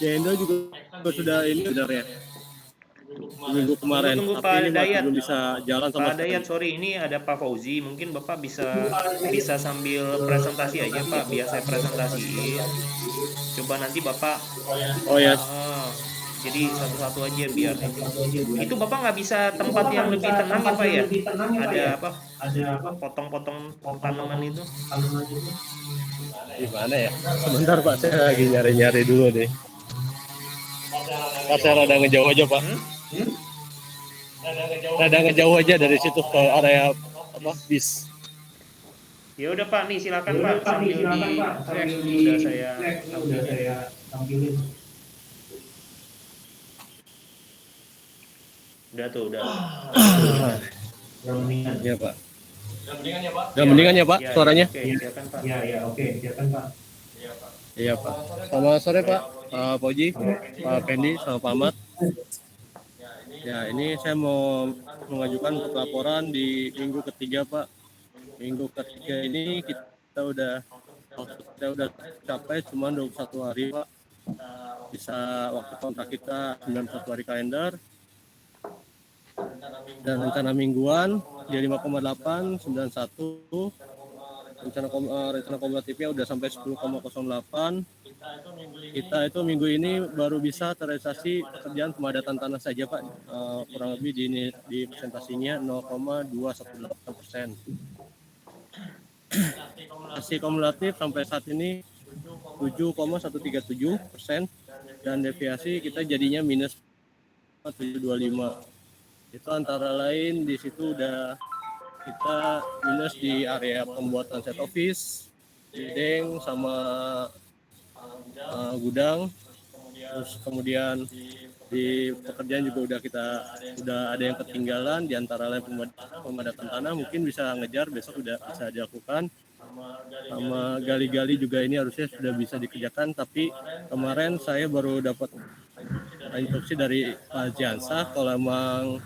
Jendo juga sudah ini sebenarnya minggu kemarin, Tunggu tapi Pak ini masih Dayat. belum bisa jalan sama Pak Dayat, sorry, ini ada Pak Fauzi. Mungkin Bapak bisa sambil presentasi aja Pak, biar saya presentasiin. Coba nanti Bapak, Oh ya, jadi satu-satu aja biar ini. Itu Bapak nggak bisa tempat yang lebih tenang ya Pak ya? Ada apa? Potong-potong tanaman itu. gimana ya? Sebentar Pak, saya lagi nyari-nyari dulu deh. Pak, saya rada ngejauh aja Pak. Rada ngejauh aja dari situ ke area apa bis. Ya udah Pak, nih silakan Pak, sambil di track udah saya tampilin. Udah tuh, udah. Udah mendingan. Iya Pak. Udah mendingan ya Pak, suaranya? Oke, silakan Pak. Iya, oke, silakan Pak. Iya Pak. Selamat sore Pak, Pak Fauzi, Pak Pendi, sama Pak Ahmad. Ya, ini saya mau mengajukan untuk laporan di minggu ketiga Pak. Minggu ketiga ini kita udah capai cuma 21 hari Pak. Bisa waktu kontrak kita 91 hari kalender. Dan rencana mingguan di 5,8, 91. Rencana kumulatifnya udah sampai 10,08. Kita itu minggu ini baru bisa terrealisasi pekerjaan pemadatan tanah saja Pak, kurang lebih di presentasinya 0,218%. Hasil kumulatif sampai saat ini 7,137% dan deviasi kita jadinya minus 725. Itu antara lain di situ udah kita minus di area pembuatan set office, bedeng sama gudang. Terus kemudian di pekerjaan juga udah ada yang ketinggalan, di antara lain pemadatan tanah mungkin bisa ngejar, besok udah bisa dilakukan. Sama gali-gali juga ini harusnya sudah bisa dikerjakan, tapi kemarin saya baru dapat instruksi dari Pak Jansa kalau memang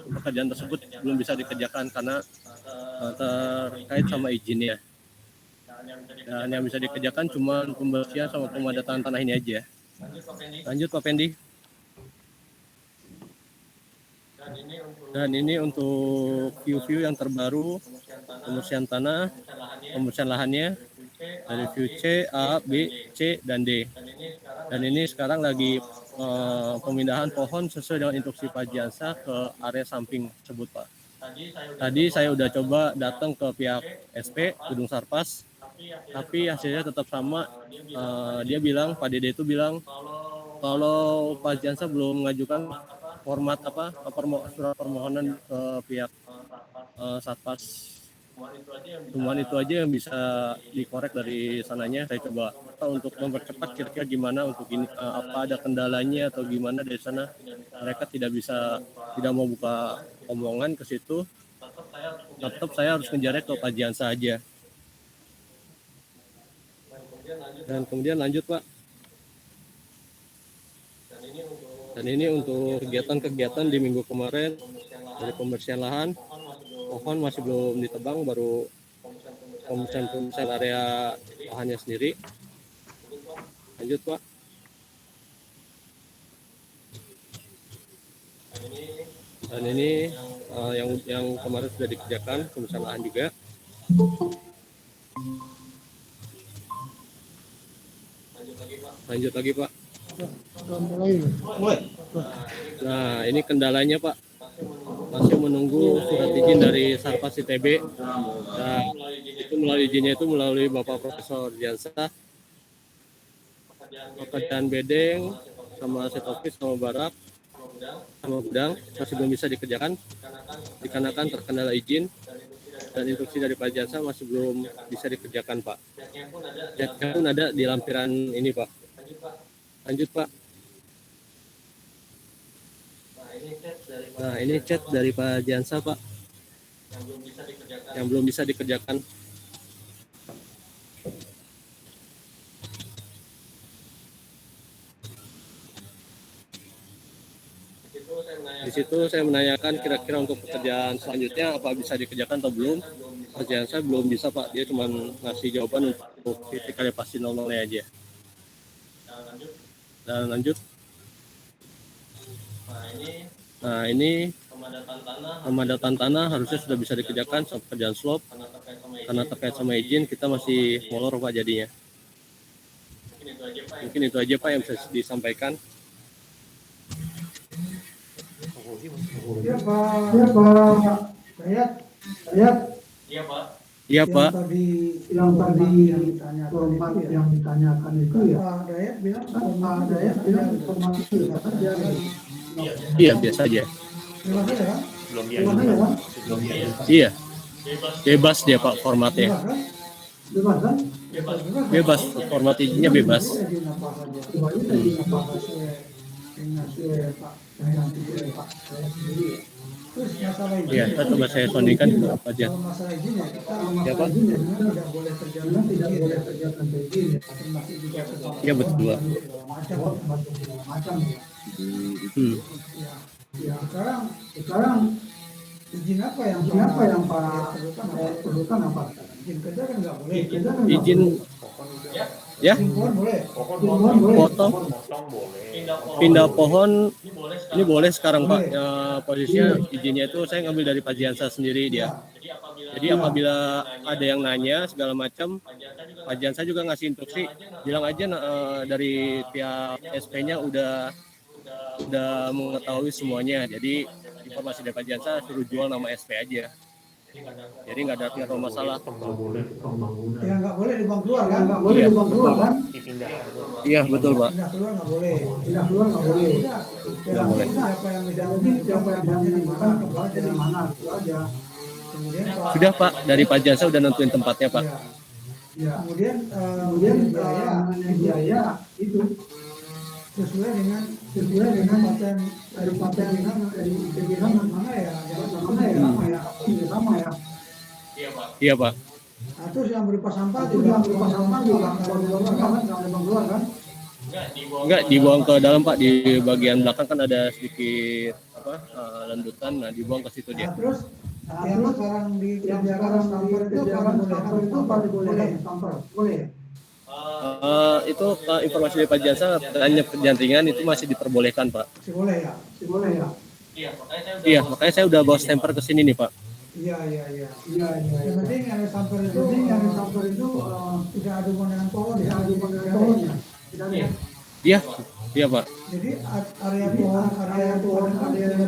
pekerjaan tersebut belum bisa dikerjakan karena terkait sama izinnya. Dan yang bisa dikerjakan cuma pembersihan sama pemadatan tanah ini aja. Lanjut Pak Pendi. Dan ini untuk view-view yang terbaru pembersihan tanah, pembersihan lahannya dari view C, A, B, C, dan D. Dan ini sekarang lagi pemindahan pohon sesuai dengan instruksi Pak Jansa ke area samping tersebut Pak. Tadi saya udah coba datang ke pihak SP Gedung Sarpas, tapi hasilnya tetap sama. Dia bilang, Pak Dede itu bilang kalau Pak Jansa belum mengajukan format surat permohonan ke pihak Satpas. Cuman itu aja yang bisa dikorek dari sananya. Saya coba untuk mempercepat kira-kira gimana untuk ini, apa ada kendalanya atau gimana dari sana. Mereka tidak mau buka omongan ke situ. Tetap saya harus ngejarnya ke Pak Jansa aja. Dan kemudian lanjut Pak. Dan ini untuk kegiatan-kegiatan di minggu kemarin dari pembersihan lahan, pohon masih belum ditebang, baru pembersihan area lahannya sendiri. Lanjut Pak. Dan ini yang kemarin sudah dikerjakan pembersihan lahan juga. Lanjut lagi Pak. Nah, ini kendalanya Pak, masih menunggu surat izin dari Sarpas ITB. Nah, itu melalui izinnya itu melalui Bapak Profesor Jansa. Pekerjaan bedeng sama set office sama barak sama gudang masih belum bisa dikerjakan dikarenakan terkendala izin, dan instruksi dari Pak Jansa masih belum bisa dikerjakan Pak. Chatnya pun ada di lampiran ini Pak. Lanjut Pak. Nah, ini chat dari Pak Jansa Pak, yang belum bisa dikerjakan. Di situ saya menanyakan kira-kira untuk pekerjaan selanjutnya apa bisa dikerjakan atau belum. Pak Jansa belum bisa Pak, dia cuma ngasih jawaban untuk titik kali pasti nolnya aja. Dan lanjut. Nah ini pemadatan tanah harusnya sudah bisa dikerjakan sama pekerjaan slop. Karena terkait sama izin kita masih molor Pak jadinya. Mungkin itu aja Pak yang bisa disampaikan. Ya Pak. Saya. Iya Pak. Yang tadi yang ditanyakan itu ya. Pak Dayat bilang informasi itu saja. Iya biasa aja. Belum diajukan. Iya. Bebas dia Pak formatnya. Bebas kan? Bebas format izinnya bebas. Terus masalah izin Iya, kita coba saya soundingkan apa aja. kalau masalah izin ya kita Ya Pak. tidak boleh terjalan tanpa izin ya. Termasuk juga Iya betul Pak. macam ya. Hmm. Ya sekarang izin apa yang Pak perlukan apa? Izin kerja kan nggak boleh. Izin ya Izin pohon boleh. potong pindah pohon ini boleh sekarang Pak. Ya, posisinya izinnya itu saya ngambil dari Pak Jiansa sendiri dia. Jadi apabila ada yang nanya segala macam, Pak Jiansa juga ngasih instruksi, bilang aja dari pihak SP-nya udah mengetahui semuanya. Jadi informasi dari Pak Jiansa suruh jual nama SP aja. Jadi nggak ada masalah. Ya nggak boleh dibuang keluar kan? Nggak boleh dibuang keluar kan? Dipindah. Iya betul Pak. Pindah keluar nggak boleh. Pindah keluar nggak boleh. Nggak boleh. Siapa yang makan keluar dari mana? Itu aja. Kemudian Pak. Sudah Pak, dari Pak Jiansa udah nentuin tempatnya Pak. Ya. Kemudian biaya itu sesuai dengan tempatan dari mana ya? Sama ya. Iya Pak. Nah, terus yang berupa sampah juga kalau dibuang keluar kan? Enggak dibuang ke dalam Pak, di bagian belakang kan ada sedikit landutan, nah dibuang ke situ dia. Nah, terus yang sekarang dikerjakan sampah itu paling boleh sampah boleh. Itu informasi dari Pak Jiansa hanya penjantingan itu masih diperbolehkan Pak. Boleh ya. Iya, makanya saya udah bawa stemper ke sini nih Pak. Iya. Yang penting yang sampah itu tidak ada dengan pohon ya. Iya Pak. Jadi area pohon tidak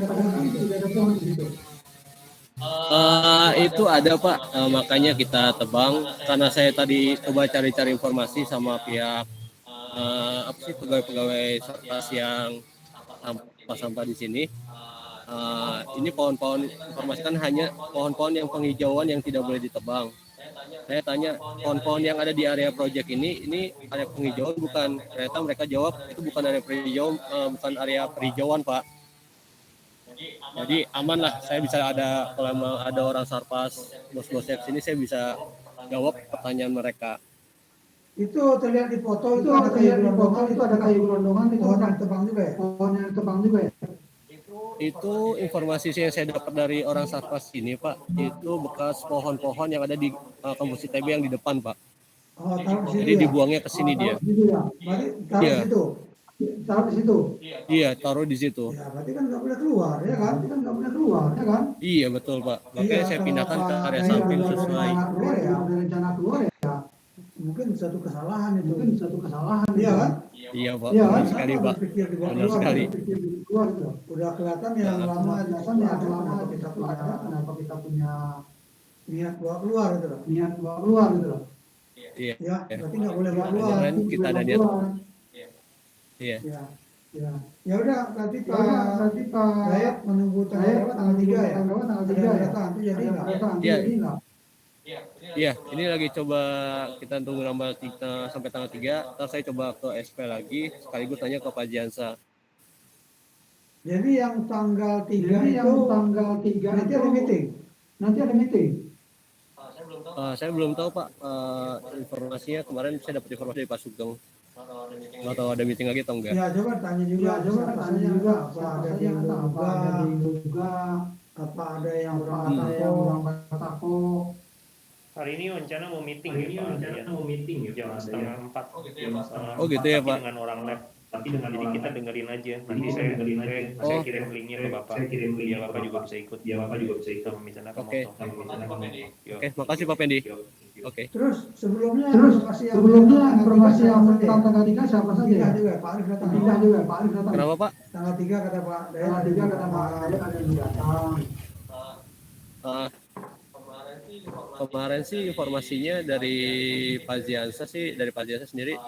ada pohon di situ. Itu ada Pak, makanya kita tebang karena saya tadi coba cari-cari informasi sama pihak pegawai sarkas yang sampah di sini. Ini pohon-pohon informasikan hanya pohon-pohon yang penghijauan yang tidak boleh ditebang. Saya tanya pohon-pohon yang ada di area proyek ini area penghijauan bukan? Ternyata mereka jawab itu bukan area penghijauan, bukan area penghijauan Pak. Jadi aman lah, saya bisa kalau ada orang sarpas bos-bosnya sini saya bisa jawab pertanyaan mereka. Itu terlihat di foto itu ada kayu gelondongan itu pohon yang tebang juga ya. Itu informasi yang saya dapat dari orang sarpas ini Pak, itu bekas pohon-pohon yang ada di kampus ITB yang di depan Pak. Jadi dibuangnya ke sini dia. Berarti taruh di situ. Iya, taruh di situ. Ya, berarti kan nggak boleh keluar, ya kan? Iya betul Pak. Makanya saya pindahkan ke area samping sesuai. Rencana keluar ya. Mungkin satu kesalahan itu. Iya kan? Iya Pak. Benar sekali Pak. Benar sekali. Udah kelihatan yang lama kenapa kita punya niat bawa keluar gitu loh. Iya. Ya, berarti nggak boleh bawa keluar. Kemarin kita ada niat. Iya. Ya udah nanti Pak Dayat menunggu tanggal 3 ya. Nanti jadi nggak? Iya, ini lagi coba kita tunggu sampai tanggal 3. Terus saya coba ke SP lagi sekaligus tanya ke Pak Jiansa. Jadi yang tanggal 3 nanti ada meeting. Saya belum tahu Pak, informasinya kemarin saya dapat informasi dari Pak Sugeng. Nggak tahu ada meeting lagi atau enggak. Ya coba tanya juga apa ada yang juga apa ada yang orang Batako. Hari ini rencana mau meeting ya Pak. Jam 3:30. Oh gitu ya Pak. Dengan orang lab. Jadi kita dengerin aja. Nanti saya Oh, kirim linknya ke Bapak. Biar Bapak juga bisa ikut. Sama misalnya ke oke. motor. Yo. Oke, makasih Pak Pendi. Oke. Terus sebelumnya informasi yang tentang tanggal 3 siapa saja? Pindah juga, Pak Arif datang. Pindah juga, Pak Arif datang. Kenapa Pak? Tanggal 3 kata Pak Dayat. Tanggal 3 kata Pak Dayat ada yang datang. Eh, kemarin sih informasinya dari Pak Ziansa sendiri,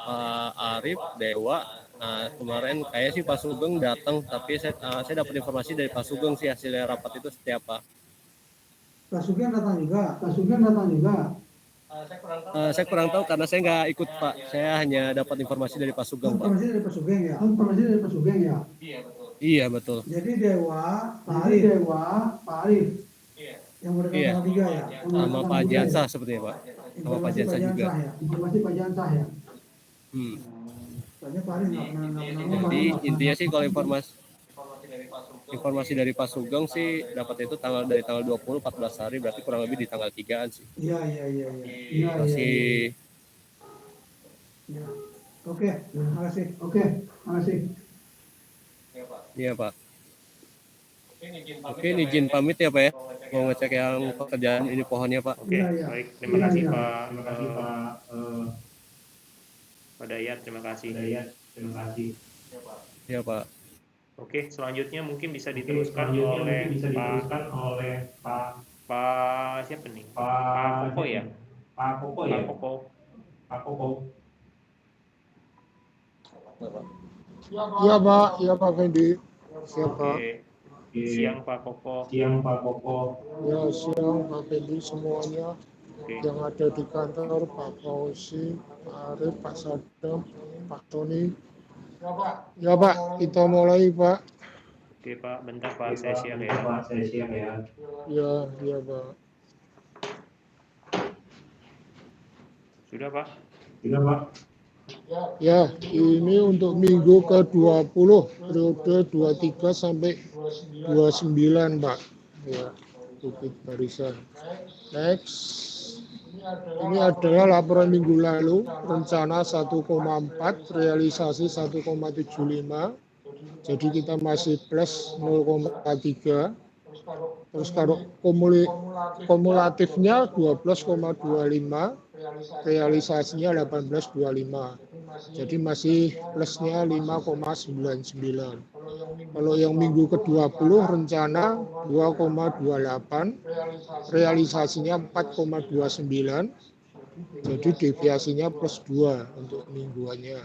Pak Arif, Dewa. Nah, kemarin kayak sih Pak Sugeng datang, tapi saya dapat informasi dari Pak Sugeng sih hasilnya rapat itu seperti apa. Pak Sugeng datang juga. Pak Sugeng datang juga. Saya kurang tahu karena saya nggak ikut Pak. Saya hanya dapat informasi dari Pak Sugeng Pak. Informasi dari Pak Sugeng ya. Informasi dari Pak Sugeng ya. Iya betul. Jadi Dewa, Pak Arif. Yang udah Iya. tanggal 3 ya. Sama Pak Jansa sepertinya Pak. Sama Pak Jansa juga. Ya. Informasi Pak Jansa ya. Soalnya Pak Arif nggak pernah. Jadi intinya sih kalau informasi dari Pak Sugeng sih dapat itu dari tanggal 20 14 hari, berarti kurang lebih di tanggal 3-an sih. Iya. Masih Ya. Oke, makasih. iya Pak. Oke, izin pamit ya Pak ya. Mau ngecek yang pekerjaan ini pohonnya Pak. Oke, Iya. baik. Terima kasih Pak. Pak Dayat, terima kasih. Iya Pak. Oke, selanjutnya mungkin bisa diteruskan oleh Pak siapa nih? Pak Koko ya? Pak Koko. Iya Pak Fendi. Siapa? Oke. Siang Pak Koko. Ya siang Pak Fendi semuanya Oke. yang ada di kantor, Pak Fauzi, Pak Arif, Pak Sadam, Pak Tony. Ya Pak, kita mulai Pak. Oke Pak, bentar Pak, saya share ya. Ya Pak. Sudah Pak? Ya, ini untuk minggu ke-20, periode 23 sampai 29 Pak. Ya, bukit barisan. Next. Ini adalah laporan minggu lalu, rencana 1,4, realisasi 1,75. Jadi kita masih plus 0,3. Terus kalau kumulatifnya 12,25, realisasinya 18,25. Jadi masih plusnya 5,99. Kalau yang minggu ke-20 rencana 2,28, realisasinya 4,29. Jadi deviasinya plus 2 untuk mingguannya.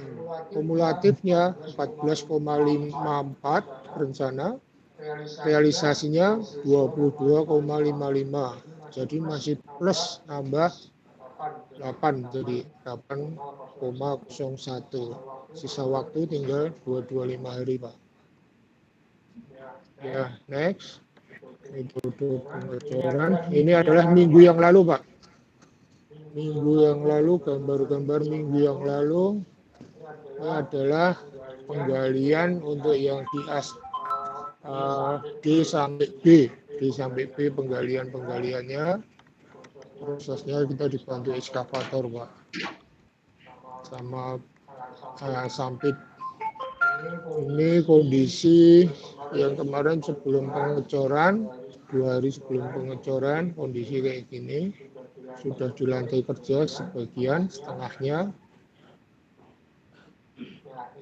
Kumulatifnya 14,54 rencana, realisasinya 22,55. Jadi masih plus tambah 8, jadi 8,01. Sisa waktu tinggal 225 hari Pak. Ya, next. Itu pengecoran. Ini adalah minggu yang lalu Pak. Gambar-gambar minggu yang lalu. Ini adalah penggalian untuk yang di D sampai B penggaliannya. Prosesnya kita dibantu ekskavator Pak, sama sampit. Ini kondisi yang kemarin sebelum pengecoran, 2 hari sebelum pengecoran, kondisi kayak gini. Sudah di lantai kerja sebagian, setengahnya.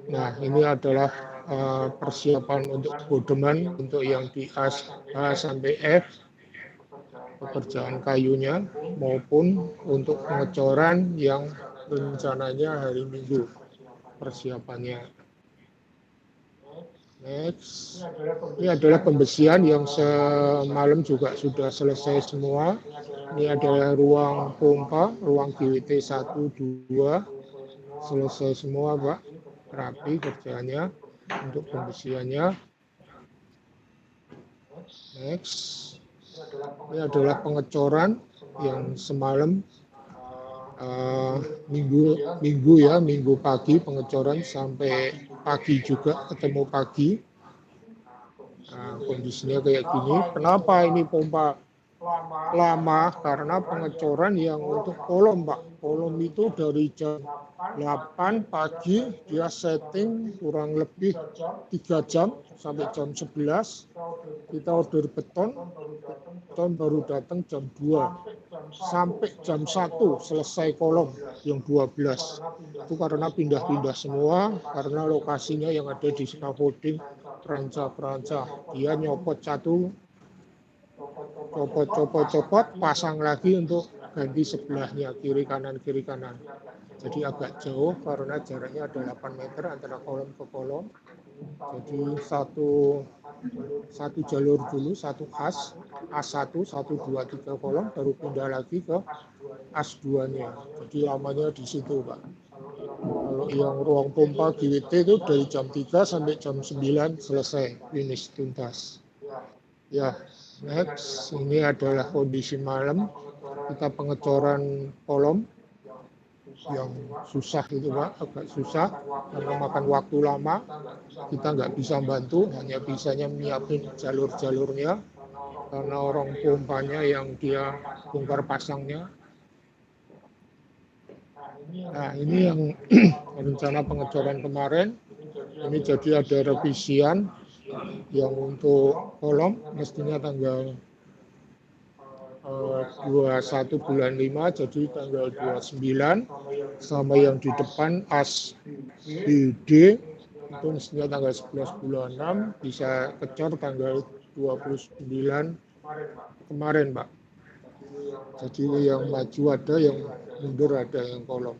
Nah, ini adalah persiapan untuk bodeman untuk yang di A sampai F, pekerjaan kayunya, maupun untuk pengecoran yang rencananya hari Minggu persiapannya. Next, ini adalah pembersihan yang semalam juga sudah selesai semua. Ini adalah ruang pompa, ruang GWT 1, 2, selesai semua Pak, rapi kerjanya untuk pembersihannya. Next, ini adalah pengecoran yang semalam minggu pagi pengecoran sampai pagi juga, ketemu pagi. Nah, kondisinya kayak gini. Kenapa ini pompa lama? Karena pengecoran yang untuk kolom Pak. Kolom itu dari jam 8 pagi dia setting kurang lebih 3 jam sampai jam 11. Kita order beton baru datang jam 2 sampai jam 1 selesai kolom yang 12. Itu karena pindah-pindah semua, karena lokasinya yang ada di scaffolding perancah-perancah. Dia nyopot satu, copot, pasang lagi untuk ganti sebelahnya, kiri kanan. Jadi agak jauh karena jaraknya ada 8 meter antara kolom ke kolom. Jadi satu jalur dulu, satu as 1, 1, 2, 3 kolom, baru pindah lagi ke as 2-nya. Jadi lamanya di situ, Pak. Kalau yang ruang pompa GWT itu dari jam 3 sampai jam 9 selesai, finish tuntas. Ya, next, ini adalah kondisi malam. Kita pengecoran kolom yang susah itu, Pak, agak susah karena makan waktu lama. Kita nggak bisa bantu, hanya bisanya menyiapin jalur-jalurnya karena orang pompanya yang dia bongkar pasangnya. Nah, ini yang rencana pengecoran kemarin. Ini jadi ada revisian yang untuk kolom mestinya tanggal 21 bulan 5, jadi tanggal 29, sama yang di depan as BD itu mestinya tanggal 11 bulan 6, bisa kecor tanggal 29 kemarin, Pak. Jadi yang maju ada, yang mundur ada, yang kolom.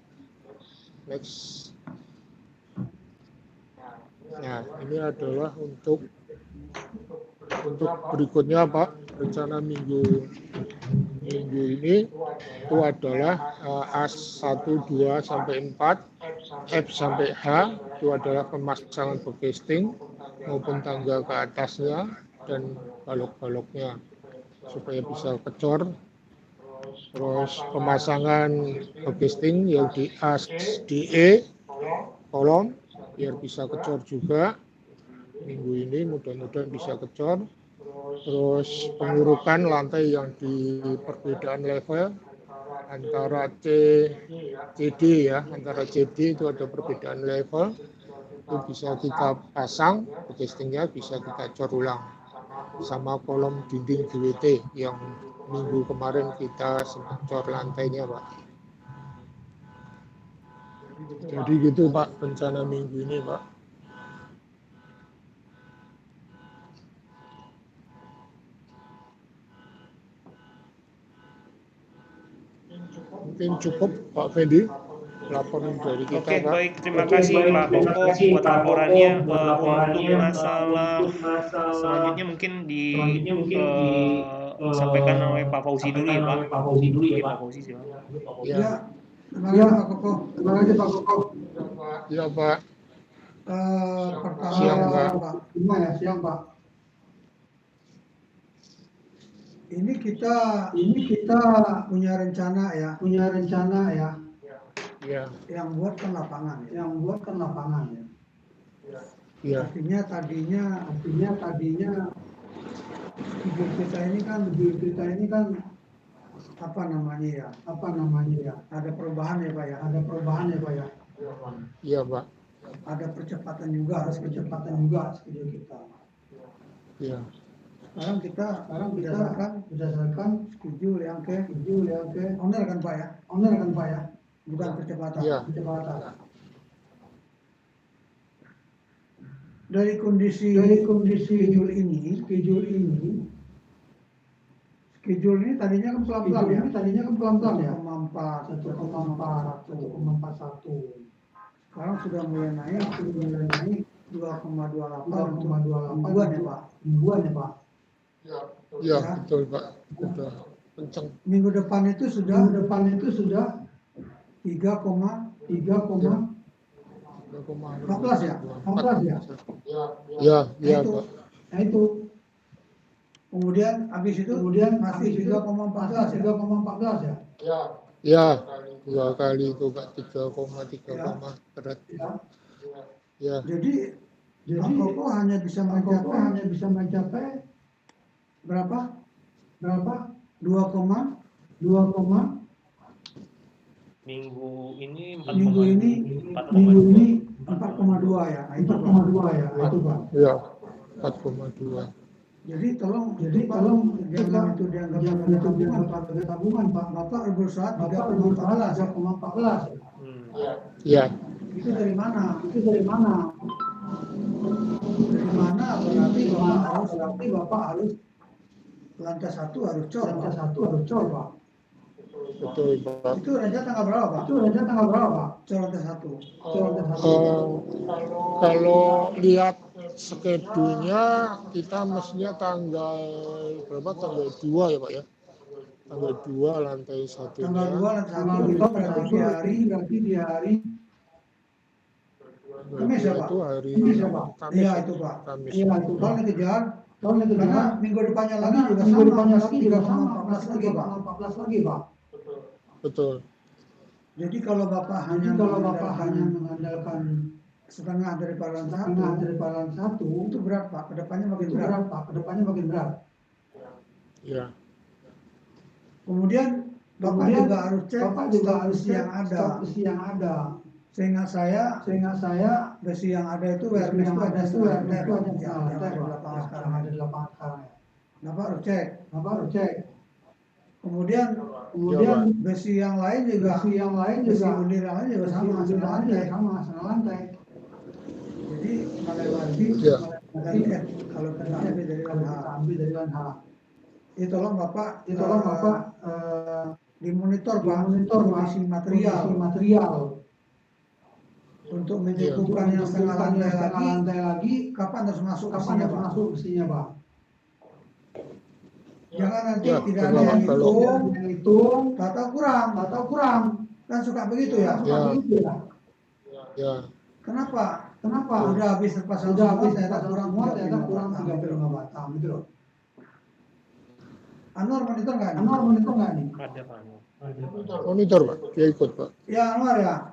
Next. Nah, ini adalah untuk berikutnya, Pak, rencana minggu ini itu adalah as 1, 2 sampai 4, F sampai H itu adalah pemasangan backcasting maupun tangga ke atasnya dan balok-baloknya supaya bisa kecor. Terus pemasangan backcasting yang di as di E kolom biar bisa kecor juga minggu ini, mudah-mudahan bisa kecor. Terus pengurukan lantai yang di perbedaan level antara CD ya, antara CD itu ada perbedaan level, itu bisa kita pasang, castingnya bisa kita cor ulang. Sama kolom dinding GWT yang minggu kemarin kita sempat cor lantainya, Pak. Jadi gitu, Pak, rencana minggu ini, Pak. Mungkin cukup, Pak Fendi, laporan dari kita, Oke, Pak. baik. Terima kasih Pak Koko buat laporannya. Untuk masalah selanjutnya mungkin disampaikan oleh Pak Fauzi dulu ya, Pak. Oke, Pak Fauzi silakan. Ya, terima kasih Pak Koko. Terima kasih, Pak Koko. Ya, Pak. Pertama, Siang, Pak. Siang, Pak. Ini kita punya rencana ya. Ya. Yang buatkan lapangan ya. Ya. Artinya tadinya studio kita ini kan apa namanya ya? Ada perubahan ya, Pak ya. Iya, Pak. Ada percepatan juga studio kita. Iya. Sekarang kita berdasarkan schedule yang ke owner kan Pak ya? Bukan percepatan. Iya. Dari kondisi schedule ini tadinya kan pelan-pelan ya. 1,4, 1,41. Sekarang sudah mulai naik 2,28 mingguan ya Pak. Iya, betul, Pak. Sudah kencang. Minggu depan itu sudah 3,14 ya? Iya, Pak. Nah itu. Kemudian habis itu masih 3,14 ya? Ya, 2 kali itu, Pak. 3,3 berat. Ya. Jadi Pak Koko hanya bisa mencapai berapa? 2,14 Minggu ini Minggu ini 4,2 ya. Nah, itu 4,2 ya. Nah, itu Pak. Ya, 4,2. Jadi tolong jangan itu dianggap sebagai tabungan Pak. Bapak berusaha 3,14. Ya, Itu dari mana? Dari mana berarti Bapak harus lantai 1 harus cor Pak. betul Pak. Itu raja tanggal berapa Pak? Cor lantai 1. Kalau lihat skedulnya kita mestinya tanggal berapa? Tanggal 2 ya Pak ya. Tanggal 2 lantai 1-nya. Tanggal 2 lantai 1 itu berarti di hari Kamis ya Pak? Itu hari Kamis. Iya itu Pak. Kamis. Tolong dikejar. Karena minggu depannya lagi juga sama 14 lagi Pak. Betul. Jadi kalau Bapak hanya mengandalkan setengah dari palan satu itu berat Pak. Kedepannya makin berat. Ya. Kemudian Bapak juga harus cek stok besi yang ada. Seingat saya besi yang ada itu awareness itu ada setengah lantai di lapangan sekarang. Bapak harus cek. Kemudian besi yang lain juga besi undir yang lain juga sama setengah lantai. Jadi melewati kalau kita ambil dari lan H. Itu tolong Bapak dimonitor Pak kondisi material untuk mencukupkan yang setengah lantai lagi kapan harus masuk besinya Pak. Jangan nanti tidak ada yang hitung, tahu kurang, kan suka begitu ya. Ya. Kenapa? Udah habis terpasang semua, ternyata kurang 35 batang gitu loh. Anwar monitor nggak nih? Ada Pak. Monitor Pak, dia ikut Pak. Ya Anwar ya.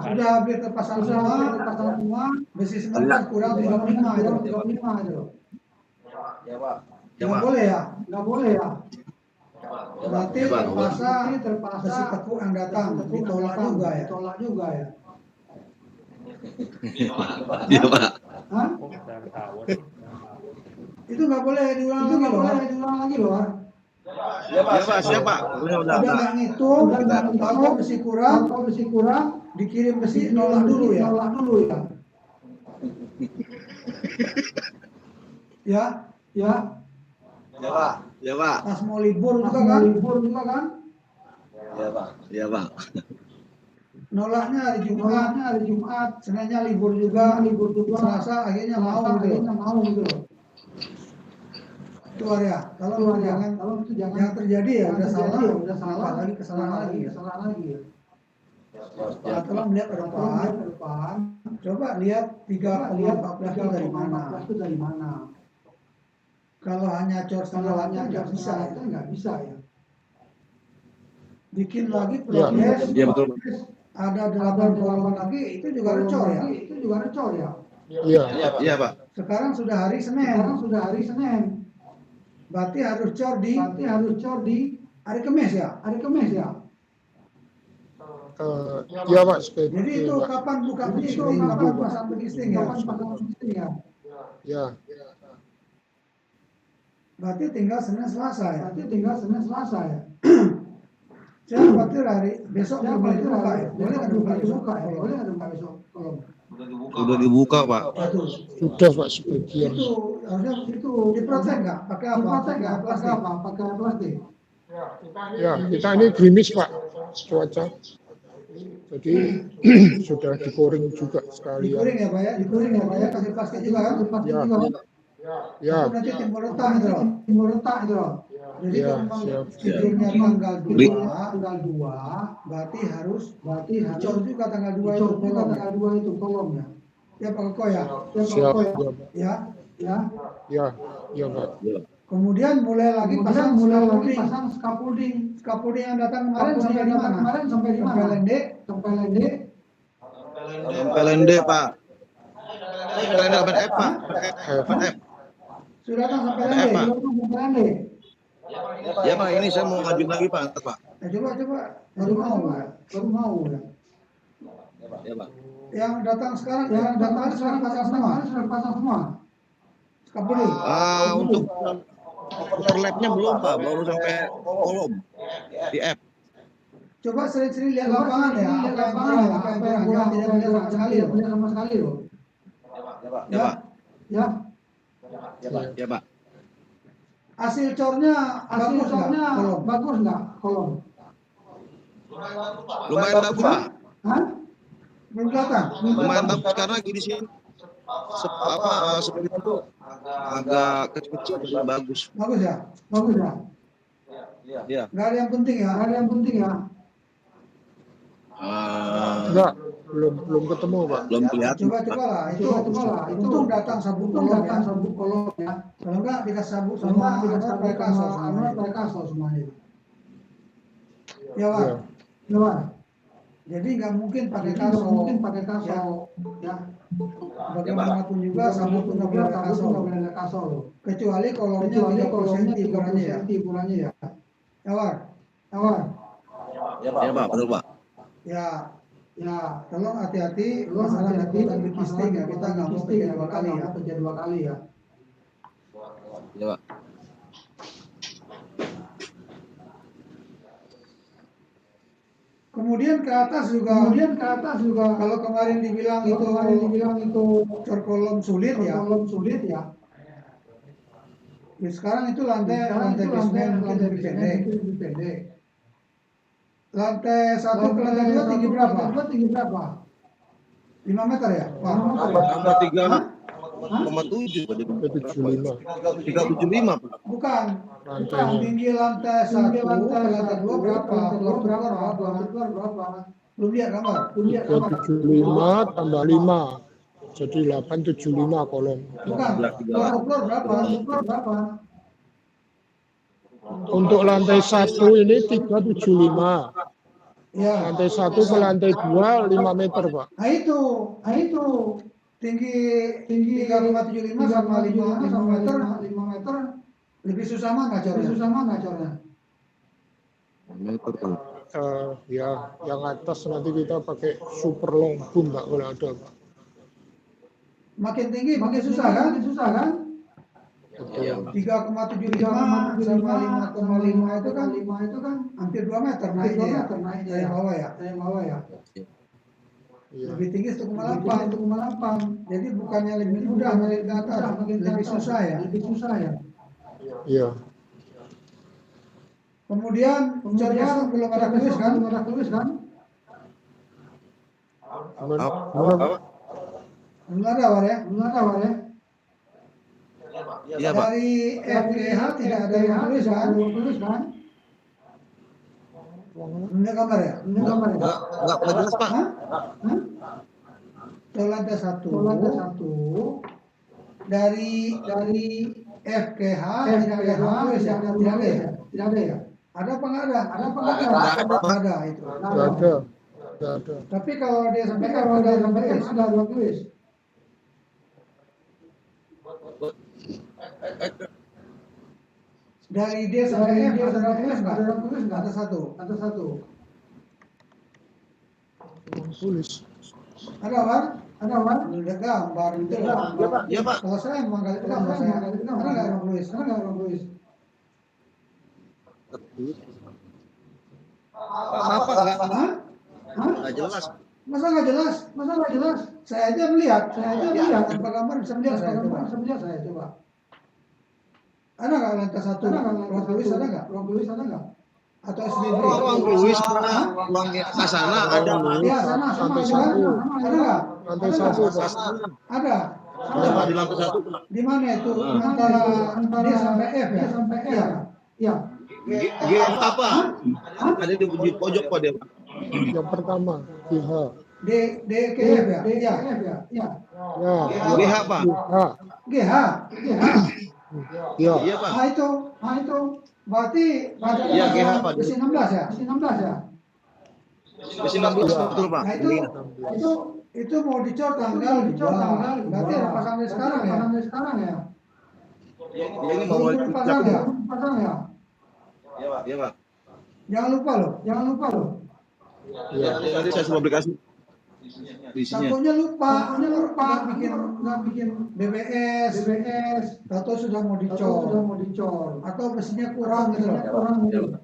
Sudah habis terpasang semua, besi sementara kurang 35 itu. Ya Pak. Nggak boleh ya. Berarti terpaksa besi tekuk yang datang ditolak juga ya. Iya Pak. Hah? Itu nggak boleh diulang lagi loh. Ya Pak, siap Pak. Udah nggak ngitung, kalau besi kurang, dikirim besi nolak dulu ya. Ya. Ya Pak. Pas mau libur juga kan? Ya Pak. Nolaknya hari Jumat, Seninnya libur juga, Selasa akhirnya mau gitu. Itu ya. Kalau jangan terjadi ya udah salah lagi kesalahan lagi. Ya, tolong melihat ke depan. Coba lihat 3,14 itu dari mana. Kalau hanya cor setengah nggak bisa ya. Bikin lagi progres. Iya betul. Ada 8 kolom lagi itu juga recor ya. Iya Pak. Sekarang sudah hari Senin. Berarti harus cor di hari Kamis ya. Ya Pak, Jadi itu kapan buka listing, kapan pasang listing ya. Ya. Berarti tinggal Senin Selasa ya. Saya khawatir hari besok boleh dibuka ya. Boleh nggak dibuka ya? Udah dibuka Pak. Sudah Pak sebagian. Itu harusnya diprotek nggak? Pakai apa? Pakai plastik. Ya, kita ini gerimis Pak cuaca. Jadi sudah dikoring juga sekalian. Dikuring ya Pak ya. Kasih plastik juga kan? Ya. Nanti timbul retak itu loh. Jadi Ya, kalau memang siap. tidurnya tanggal 2, berarti harus cor juga tanggal 2 itu kolomnya. Ya Pak Koko ya. Siap. Ya. Ya. Ya Pak. Kemudian mulai lagi pasang scaffolding. Scaffolding yang datang kemarin sampai di mana? Sampai lende. Pelende Pak. Pelende apa F Pak? F. Sudah datang sampai lende. Ya Pak, ini saya mau ngajuin lagi Pak. Ntar, Pak. Coba baru mau ya. Ya Pak. Yang datang sekarang sudah pasang semua. Kabel. Untuk overlapnya belum Pak, baru sampai kolom di app. Coba sering-sering lihat lapangan ya. Apa yang kurang, tidak melihat sama sekali loh. Ya Pak. Ya. Ya Pak. Hasil cornya bagus nggak kolom? Lumayan bagus Pak. Hah? Belum kelihatan. Lumayan bagus karena lagi di sini seperti itu agak kecil-kecil tapi bagus. Bagus ya. Ya. Nggak ada yang penting ya. Enggak, belum ketemu Pak. Belum kelihatan. Coba lah. Itu datang sabuk kolom ya. Kalau nggak dikasih sabuk sama kasar semuanya. Ya Pak. Jadi nggak mungkin pakai kasar. Ya. Bagaimanapun juga sabuk itu nggak boleh ada kasar. Kecuali kolomnya 30 cm ukurannya ya. Ya Pak. Ya Pak, betul Pak. Ya, tolong hati-hati masalah dan kisting ya. Kita nggak mau kerja dua kali ya. Ya Pak. Kemudian ke atas juga. Kalau kemarin dibilang itu cor kolom sulit ya. Sekarang itu lantai basement mungkin lebih pendek. Lantai 1 ke lantai 2 tinggi berapa? 5 meter ya? Pak? Tambah 3,7 Pak. 375 Pak. Bukan. Tinggi lantai 1 ke lantai 2 berapa? Berapa? Belum lihat gambar. 375 tambah 5. Jadi 875 kolom. Bukan. Floor berapa? Untuk lantai 1 ini 375. Ya. Lantai 1 ke lantai 2 5 meter Pak. Nah itu tinggi 3,75 sama 5 meter lebih susah mana cornya? Meter tuh. Ya, yang atas nanti kita pakai super long boom Pak kalau ada Pak. Makin tinggi makin susah kan? Iya, Pak. 3,75 sama 5,5 itu kan hampir 2 meter naiknya dari bawah ya. Iya. Lebih tinggi 1,8. Jadi bukannya lebih mudah naik ke atas, lebih susah ya. Iya. Kemudian cornya belum ada tulis kan? Gimana? Belum ada War ya? Iya Pak. Dari FGH tidak ada yang tulis kan? Ini gambar ya? Enggak jelas Pak. Ke lantai 1 dari FGH tidak ada yang tulis ya? Tidak ada ya? Ada apa nggak ada? Nggak ada itu. Nggak ada. Tapi kalau dia sampai ada tulis. Dari D sampai F ada tulis nggak? Ada satu. Tulis. Ada War? Udah gambar itu. Iya Pak. Kalau saya emang nggak gambar saya. Ada nggak yang tulis? Apa enggak? Enggak jelas. Masa nggak jelas? Saya aja melihat. Tanpa gambar bisa melihat saya coba. Ada nggak lantai 1? Ruang tulis ada nggak? Atau SBB? Ruang tulis karena ruang sana ada Iya sana sama Lantai kan? 1. Ada nggak? Lantai 1 Pak. Ada. Ada Pak di lantai 1. Di mana itu? Antara D sampai F ya? Iya. G apa? Ada di pojok Pak dia Pak. Yang pertama GH. D ke F ya? Iya. Ya. GH Pak. GH. Ya. Iya Pak. Nah itu berarti Iya, GH, Pak. besi 16 ya? Besi 16 betul Pak. Nah itu mau dicor tanggal 2. Berarti ada pasang dari sekarang ya? Ini mau Belum dipasang ya? Iya Pak. Jangan lupa loh. Ya. Nanti saya coba aplikasi isinya. Takutnya lupa nggak bikin BBS, atau sudah mau dicor, atau mesinnya kurang gitu loh.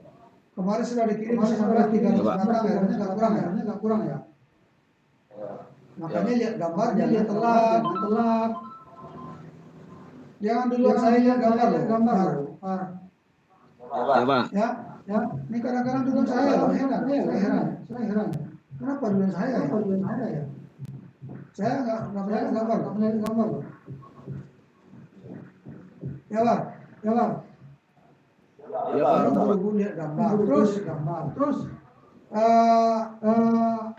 Kemarin sudah dikirim sampai 300 batang, akhirnya nggak kurang ya. Makanya lihat gambar, jangan telat. Jangan dulu saya lihat gambar loh. Ya Pak. Ya. Ini kadang-kadang dulu saya heran. Kenapa dulu saya ya? Saya nggak melihat gambar loh. Ya Pak. Ya Pak. Baru lihat gambar. Terus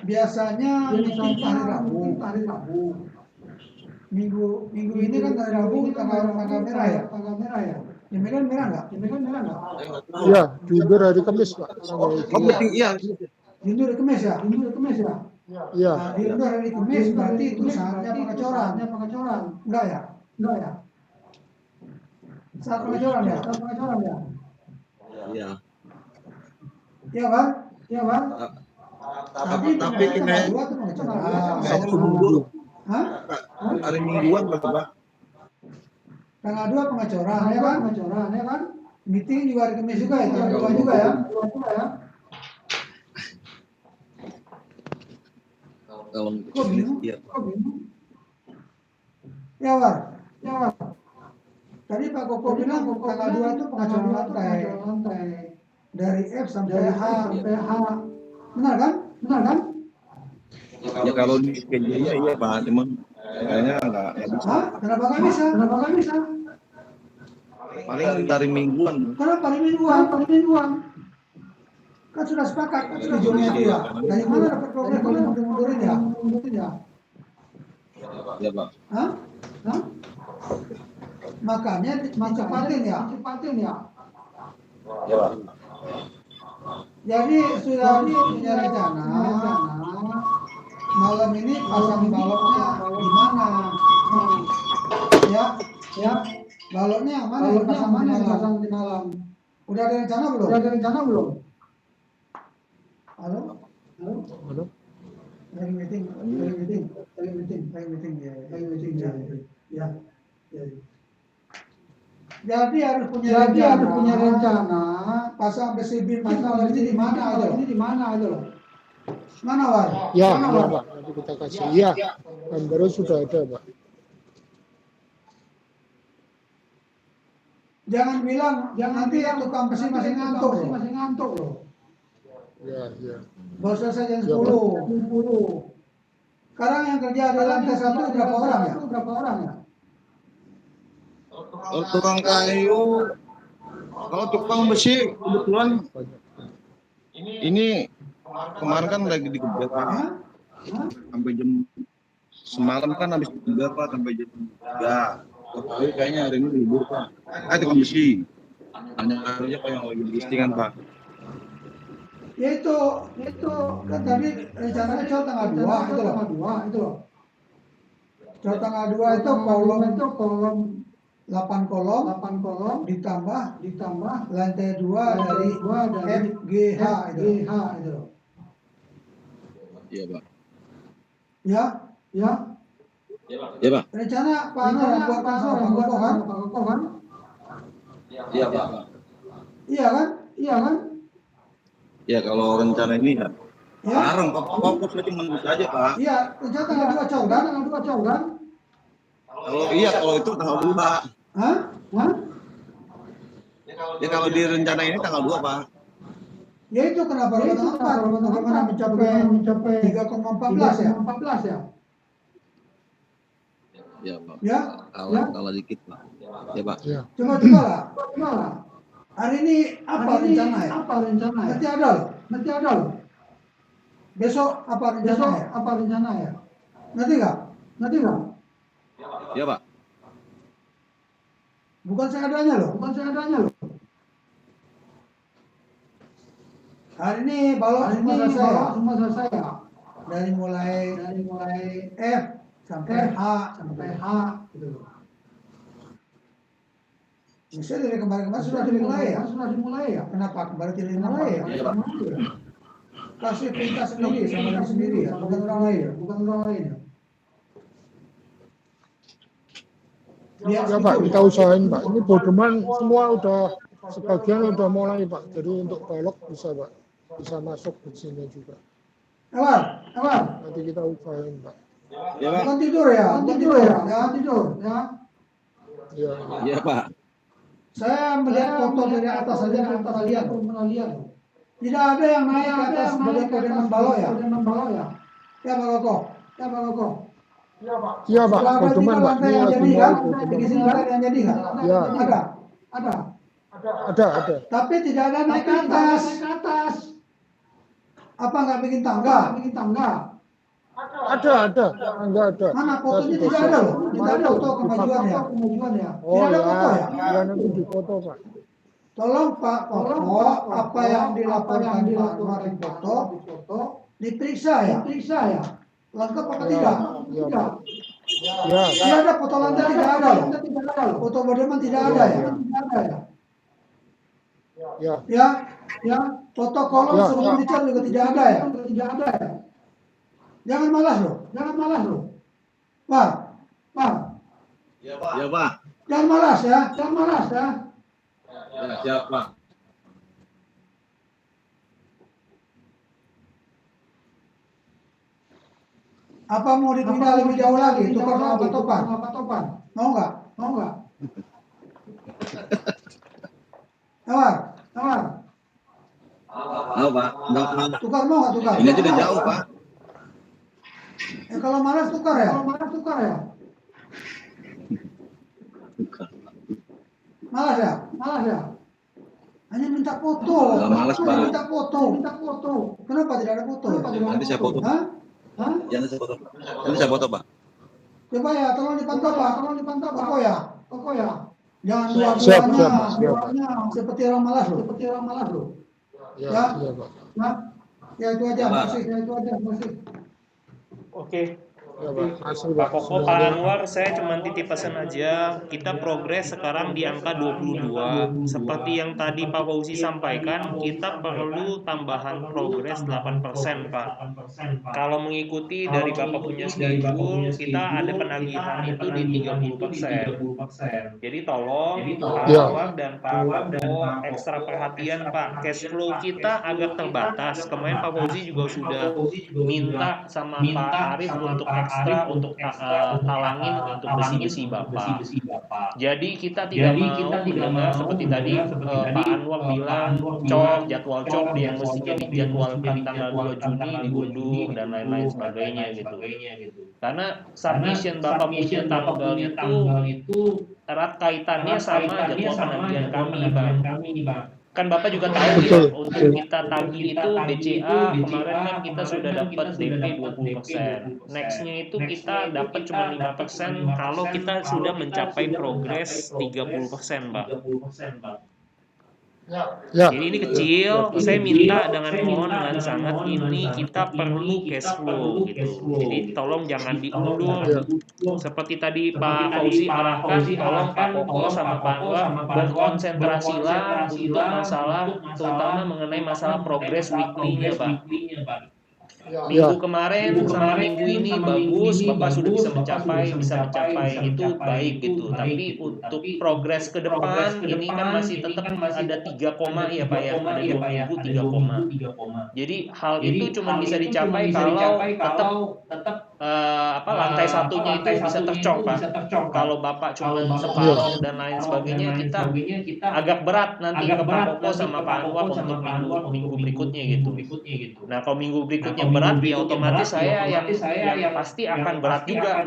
biasanya meeting hari Rabu. Minggu ini kan hari Rabu tanggal merah ya. Di Medan merah nggak? Ya, jujur hari Kamis, Pak. Iya. Diundur hari Kamis ya? Iya. Nah, diundur hari Kamis berarti itu saatnya pengecoran. Enggak ya? Saat pengecoran ya? Iya. Iya Bang? Tapi tanggal 2 itu pengecoran. Sabtu Minggu. Hah? Hari Mingguan Pak. Tanggal 2 pengecoran ya kan? Meeting juga hari Kamis juga ya, tanggal 2 juga ya. Kalau Kok bingung? iya. Ya Bang. Tadi Pak Koko bilang tanggal 2 itu pengecoran lantai. Dari F sampai H. Benar kan? Ya kalau di schedule-nya iya Pak, cuman kayaknya nggak bisa. Hah? Kenapa nggak bisa? Paling dari mingguan. Kenapa hari mingguan? Kan sudah sepakat, kan sudah juni itu ya. Dari mana dapat problem mundurin ya? Ya Pak. Hah? Makanya dicepatin ya. Ya Pak. Jadi sudah punya rencana malam ini pasang baloknya di mana? Ya. Baloknya yang mana dipasang di malam? Udah ada rencana belum? Halo? Lagi meeting ya. Jadi harus punya rencana pasang besi bim malam ini di mana loh? Mana Wan? Ya, Pak. Nanti kita kasih. Iya. Gambarnya sudah ada, Pak. Jangan bilang nanti yang tukang besi masih ngantuk loh. Ya. Baru selesai jam 10. Sekarang yang kerja di lantai 1 berapa orang ya? Kalau tukang kayu, kalau tukang besi kebetulan ini kemarin kan lagi dikejar Pak. Sampai jam semalam kan habis dikejar Pak sampai jam 3. Tapi kayaknya hari ini libur Pak. Tukang besi. Hanya aja Pak yang lagi listingan Pak. Ya itu kan tadi rencananya cowok tanggal 2 itu loh. Cowok tanggal 2 itu kolom 8 kolom ditambah lantai 2 dari FGH itu loh. Iya Pak. Ya. Iya Pak. Rencana Pak Anwar yang buatkan sama Pak Koko kan? Iya Pak. Iya kan? Ya kalau rencana ini ya. Sekarang Pak fokus aja menurut aja Pak. Iya, rencana tanggal 2 cowok kan? Kalau itu tanggal 2. Hah? Ya kalau di rencana ini tanggal 2 Pak. Ya itu kenapa bagaimana mencapai 3,14 ya? Ya Pak. Ya? Kalah dikit Pak. Ya Pak. Ya. Coba lah. Hari ini apa rencana ya? Nanti ada loh. Besok apa rencana ya? Nanti nggak? Ya Pak. Bukan seadanya loh. Hari ini balok semua selesai ya. Dari mulai F sampai H gitu loh. Bisa dari kemarin-kemarin sudah dimulai ya. Kenapa kembali tidak dimulai ya? Kasih perintah sendiri sama diri sendiri ya, bukan orang lain ya. Ya Pak, kita usahain Pak. Ini Bodeman semua udah sebagian udah mulai Pak. Jadi untuk balok bisa Pak, bisa masuk ke sini juga. Ewan, Nanti kita usahain Pak. Ya Pak. bukan tidur ya. Iya. Iya Pak. Saya melihat foto dari atas saja kita lihat. Tidak ada yang naik ke atas sebagai Bodeman balok ya. Ya Pak Koko. Iya Pak, Bodeman Pak. Ini lagi mulai Bodeman. Di sini lantai yang jadi kan? Ya. Ada. Ada. Tapi tidak ada naik ke atas. Apa nggak bikin tangga? Ada. Enggak ada. Mana fotonya tidak ada loh. Tidak ada foto kemajuannya. Oh Tidak ada ya, foto ya? ya nanti difoto Pak. Tolong Pak Koko, apa yang dilaporkan Pak Anwar di foto diperiksa ya. Lengkap apa tidak? Iya Pak. Ya. Tidak ada foto lantai, tidak ada loh. Foto Bodeman tidak ada ya. Ya. Ya. Foto kolom Ya. sebelum dicat juga tidak ada ya. Jangan malas loh. Pak. Ya Pak. Jangan malas ya. Ya siap Pak. Apa mau dipindah lebih jauh lagi? Tukar sama Pak Topan? Mau nggak? Tawar. Mau Pak. Enggak. Tukar mau nggak tukar? Ini aja udah jauh Pak. Ya kalau malas tukar ya. Malas ya. Hanya minta foto. Nggak malas, Pak. Minta foto. Kenapa tidak ada foto? Nanti saya foto. Hah? Ya nanti saya foto Pak. Coba ya, tolong dipantau Pak. Koko ya. Jangan Siap, dua-duanya seperti orang malas loh. Ya, iya Pak. Ya itu aja, Pak. makasih. Oke. Ya Pak. Masih Pak Pak. Koko, Pak Anwar, saya cuma titip pesan aja. Kita progres sekarang di angka 22. Seperti yang tadi Pak Fauzi sampaikan, kita perlu tambahan progres 8%, Pak. Kalau mengikuti dari Bapak punya schedule, kita ada penagihan itu di 30%. Jadi tolong Pak Ya. Anwar dan Pak Koko ekstra perhatian, Pak. Cash flow kita agak terbatas. Kemarin Pak Fauzi juga sudah minta sama Pak Arif untuk ekstra untuk talangin untuk besi-besi Bapak. Jadi kita tidak mau mendengar seperti tadi Pak Anwar bilang jadwal cok yang mestinya dijadwalkan tanggal 2 Juni diundur dan lain-lain sebagainya gitu. Karena submission Bapak punya tanggal itu erat kaitannya sama jadwal penagihan kami, Pak. Kan Bapak juga tahu ya, untuk kita tagih itu BCA kemarin kan kita sudah dapat DP 20%. Next-nya itu kita dapat cuma 5% kalau kita sudah mencapai progres 30%, Pak. Ya. Jadi ini kecil, saya minta dengan sangat ini kita perlu cash flow gitu. Jadi tolong jangan diundur. Seperti tadi Pak Fauzi arahkan, tolong Pak Koko sama Pak Anwar berkonsentrasilah untuk masalah, terutama mengenai masalah progres weekly-nya, Pak. Minggu kemarin sama minggu ini bagus, Bapak sudah bisa mencapai itu baik gitu. Tapi untuk progres ke depan ini kan masih tetap ada 3 koma ya Pak ya, ada 2 minggu 3 koma. Jadi hal itu cuma bisa dicapai kalau tetap lantai satunya itu bisa tercok Pak. Kalau Bapak cuma separuh dan lain sebagainya, kita agak berat nanti ke Pak Koko sama Pak Anwar untuk minggu berikutnya gitu. Nah kalau minggu berikutnya berat, ya otomatis saya yang pasti akan berat juga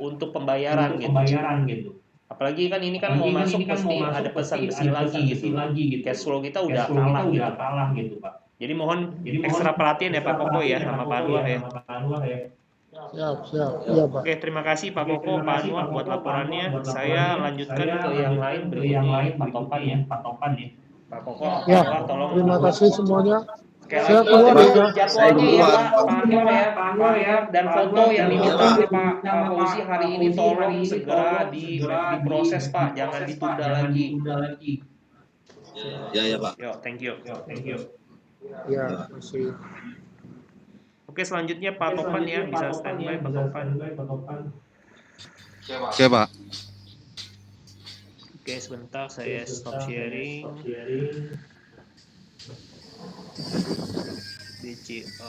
untuk pembayaran gitu. Apalagi kan ini kan mau masuk pasti ada pesan besi lagi gitu. Cash flow kita udah kalah gitu Pak. Jadi mohon ekstra perhatian ya Pak Koko ya sama Pak Anwar ya. Siap. Iya Pak. Oke, terima kasih Pak Koko, Pak Anwar buat laporannya. Saya lanjutkan ke yang lain berikutnya Pak Topan ya. Pak Koko, Pak Ya. Anwar tolong. Terima kasih semuanya. Sekali Saya lagi keluar dengan ya. jadwalnya ya keluar. Pak Anwar ya, Pak Anwar, dan foto yang diminta sama Pak Fauzi hari ini tolong segera diproses Pak, jangan ditunda lagi. Ya ya Pak. Yo, thank you. Ya, masih. Oke, selanjutnya Pak Topan ya, bisa standby Pak Topan. Oke Pak. Oke, sebentar saya stop sharing. BCA.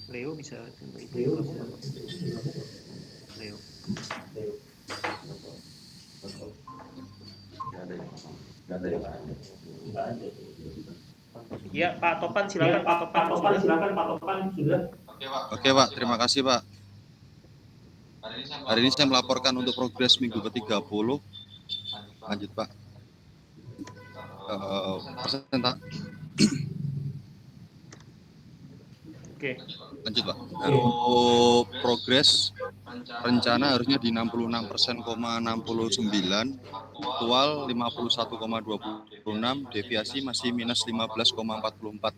Leo bisa itu Leo. Ya, Pak Topan silakan Pak Topan sudah. Oke Pak, terima kasih Pak. Hari ini saya melaporkan untuk progres minggu ke-30. Lanjut Pak. Oke. Lanjut Pak. Untuk progres rencana harusnya di 66%,69, aktual 51,26, deviasi masih minus 15,44.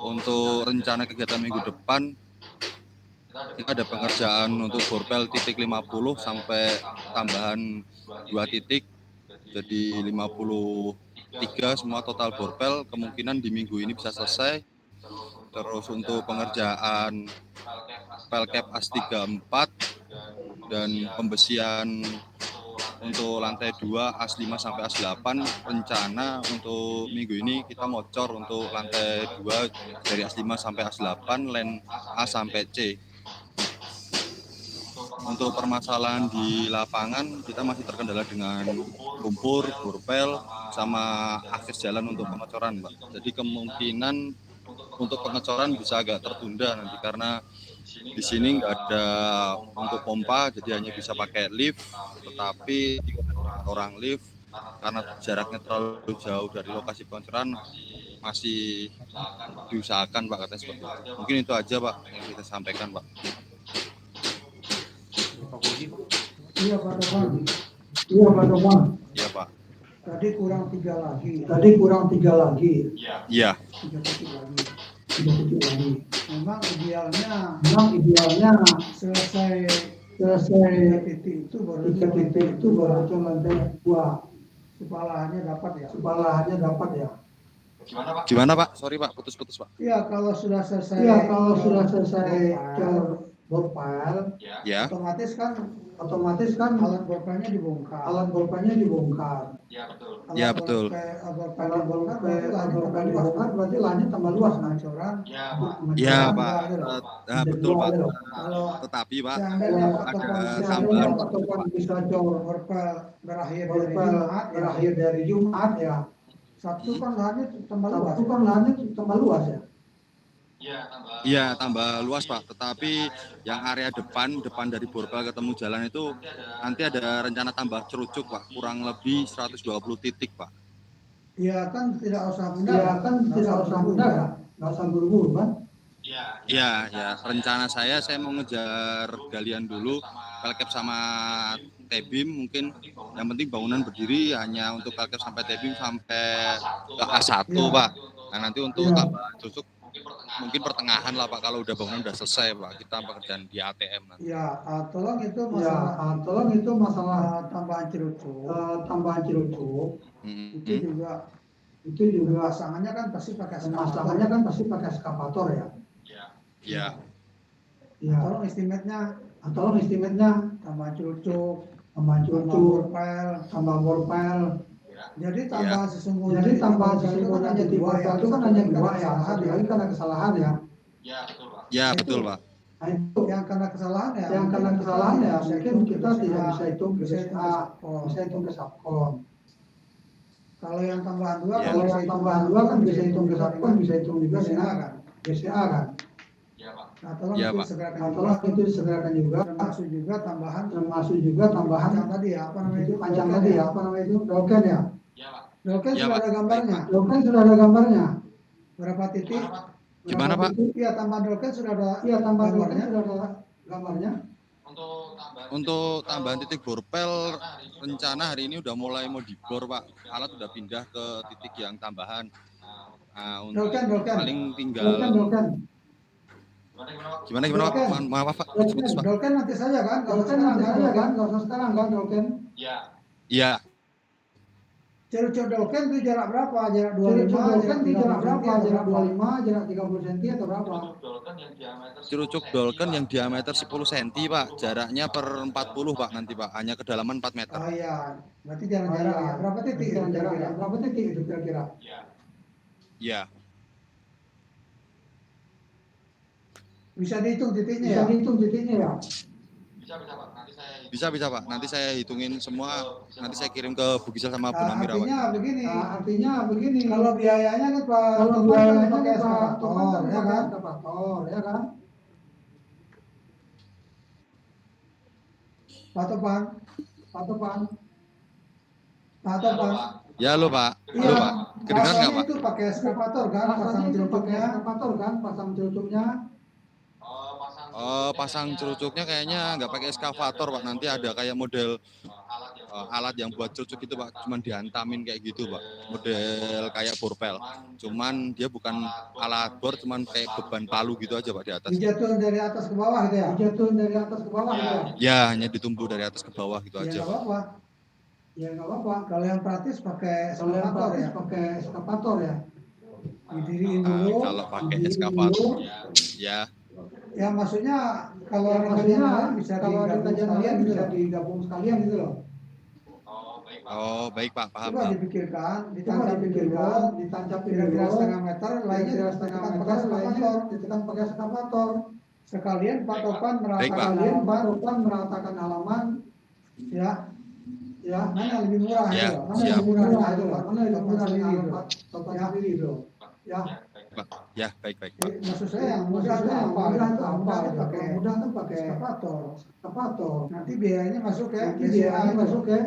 Untuk rencana kegiatan minggu depan kita ada pengerjaan untuk borpel titik 50 sampai tambahan 2 titik jadi 53 semua total borpel, kemungkinan di minggu ini bisa selesai. Terus untuk pengerjaan pelcap AS34 dan pembesian untuk lantai 2 AS5 sampai AS8, rencana untuk minggu ini kita mocor untuk lantai 2 dari AS5 sampai AS8, len A sampai C. Untuk permasalahan di lapangan kita masih terkendala dengan lumpur, borpel, sama akses jalan untuk pengecoran, Pak. Jadi kemungkinan untuk pengecoran bisa agak tertunda nanti karena di sini nggak ada untuk pompa, jadi hanya bisa pakai lift. Tetapi orang lift karena jaraknya terlalu jauh dari lokasi pengecoran masih diusahakan Pak, katanya seperti itu. Mungkin itu aja Pak yang kita sampaikan Pak. Pak Fauzi. Iya Pak Topan. Iya Pak. Tadi kurang 3 lagi. Iya. 3 titik lagi. Memang idealnya selesai 3 titik itu baru lantai 2. Supaya lahannya dapat ya. Gimana Pak? Sorry Pak, putus-putus Pak. Iya, kalau sudah selesai borpel, Ya. otomatis kan alat borpelnya dibongkar. Ya betul. Borpel dibongkar berarti lahannya tambah luas pengecoran. Ya Pak. Betul Pak. Kalau Tetapi Pak seandainya ada tambahan bisa borpel berakhir dari Jumat ya. Sabtu kan lahannya tambah luas ya. Iya, tambah luas Pak. Tetapi yang area depan dari borpel ketemu jalan itu nanti ada rencana tambah cerucuk Pak. Kurang lebih 120 titik Pak. Iya kan tidak usah pindah. Nggak usah buru-buru kan. Ya. Rencana saya mau ngejar galian dulu, pelcap sama T-beam mungkin. Yang penting bangunan berdiri hanya untuk pelcap sampai T-beam sampai ke A1 Pak. Nah nanti untuk tambahan cerucuk mungkin pertengahan lah Pak, kalau udah bangunan udah selesai Pak, kita pekerjaan di ATM nanti. Ya, tolong itu masalah tambahan cerucuk. Itu juga pemasangannya kan pasti pakai eskavator ya. Iya. Ya. Tolong estimate-nya tambahan cerucuk, tambah borpel. Jadi tambahan sesungguhnya itu kan hanya 2 ya. Jadi karena kesalahan ya. Ya betul Pak. Nah, itu yang karena kesalahan ya mungkin kita tidak bisa hitung ke Subkon. Kalau yang tambahan 2 kan bisa hitung ke Subkon, bisa hitung juga dengan BCA kan. Nah, tolong itu disegerakan juga. Termasuk juga tambahan panjang tadi ya, apa namanya itu? Dolken ya. Dolken sudah ada gambarnya. Berapa titik? Gimana Pak? Iya, tambahan dolken sudah ada gambarnya. Untuk tambahan titik borpel, rencana hari ini udah mulai mau dibor Pak. Alat udah pindah ke titik yang tambahan. Nah, untuk paling tinggal gimana Pak? Maaf Pak, putus Pak. Dolken nanti saja kan, nggak usah sekarang kan Dolken. Iya, Cerucuk Dolken itu jarak berapa? Jarak 25, jarak 30 cm atau berapa? Cerucuk Dolken yang diameter 10 cm Pak, jaraknya per 40 Pak nanti Pak, hanya kedalaman 4 meter. Oh iya, berarti jarak ya. Berapa titik itu kira-kira? Berapa titik itu kira-kira? Iya, Bisa dihitung titiknya ya? bisa Pak. Nanti saya hitungin semua, nanti saya kirim ke Bu Gisel sama Bu Namira Pak. Artinya begini. Kalau biayanya kan Pak, pakai eskavator, ya kan? Pak Topan. Ya lo Pak, Iya, lo Pak, kedengeran nggak Pak? itu pakai eskavator kan, pasang cerucuknya. Pasang cerucuknya kayaknya nggak pakai eskavator Pak, nanti ada kayak model alat yang buat cerucuk itu Pak, cuman dihantamin kayak gitu Pak, model kayak borpel, cuman dia bukan alat bor, cuman kayak beban palu gitu aja Pak di atas. Dijatuhin dari atas ke bawah gitu ya? Ya, hanya ditumpu dari atas ke bawah gitu aja Pak. Nggak apa-apa. Kalau yang praktis pakai eskavator ya. Didiriin dulu. Kalau pakai eskavator, ya. Ya maksudnya kalau bisa digabung sekalian gitu loh. Oh baik Pak, paham. Coba dipikirkan, ditancap kira-kira setengah meter, lainnya ditekan pakai eskavator. Sekalian Pak Topan meratakan halaman, ya, mana lebih murah ya, itu, mana lebih murah itu, ya. Ya baik Pak. Maksud saya yang mudah itu pakai eskavator. Nanti biayanya masuk ke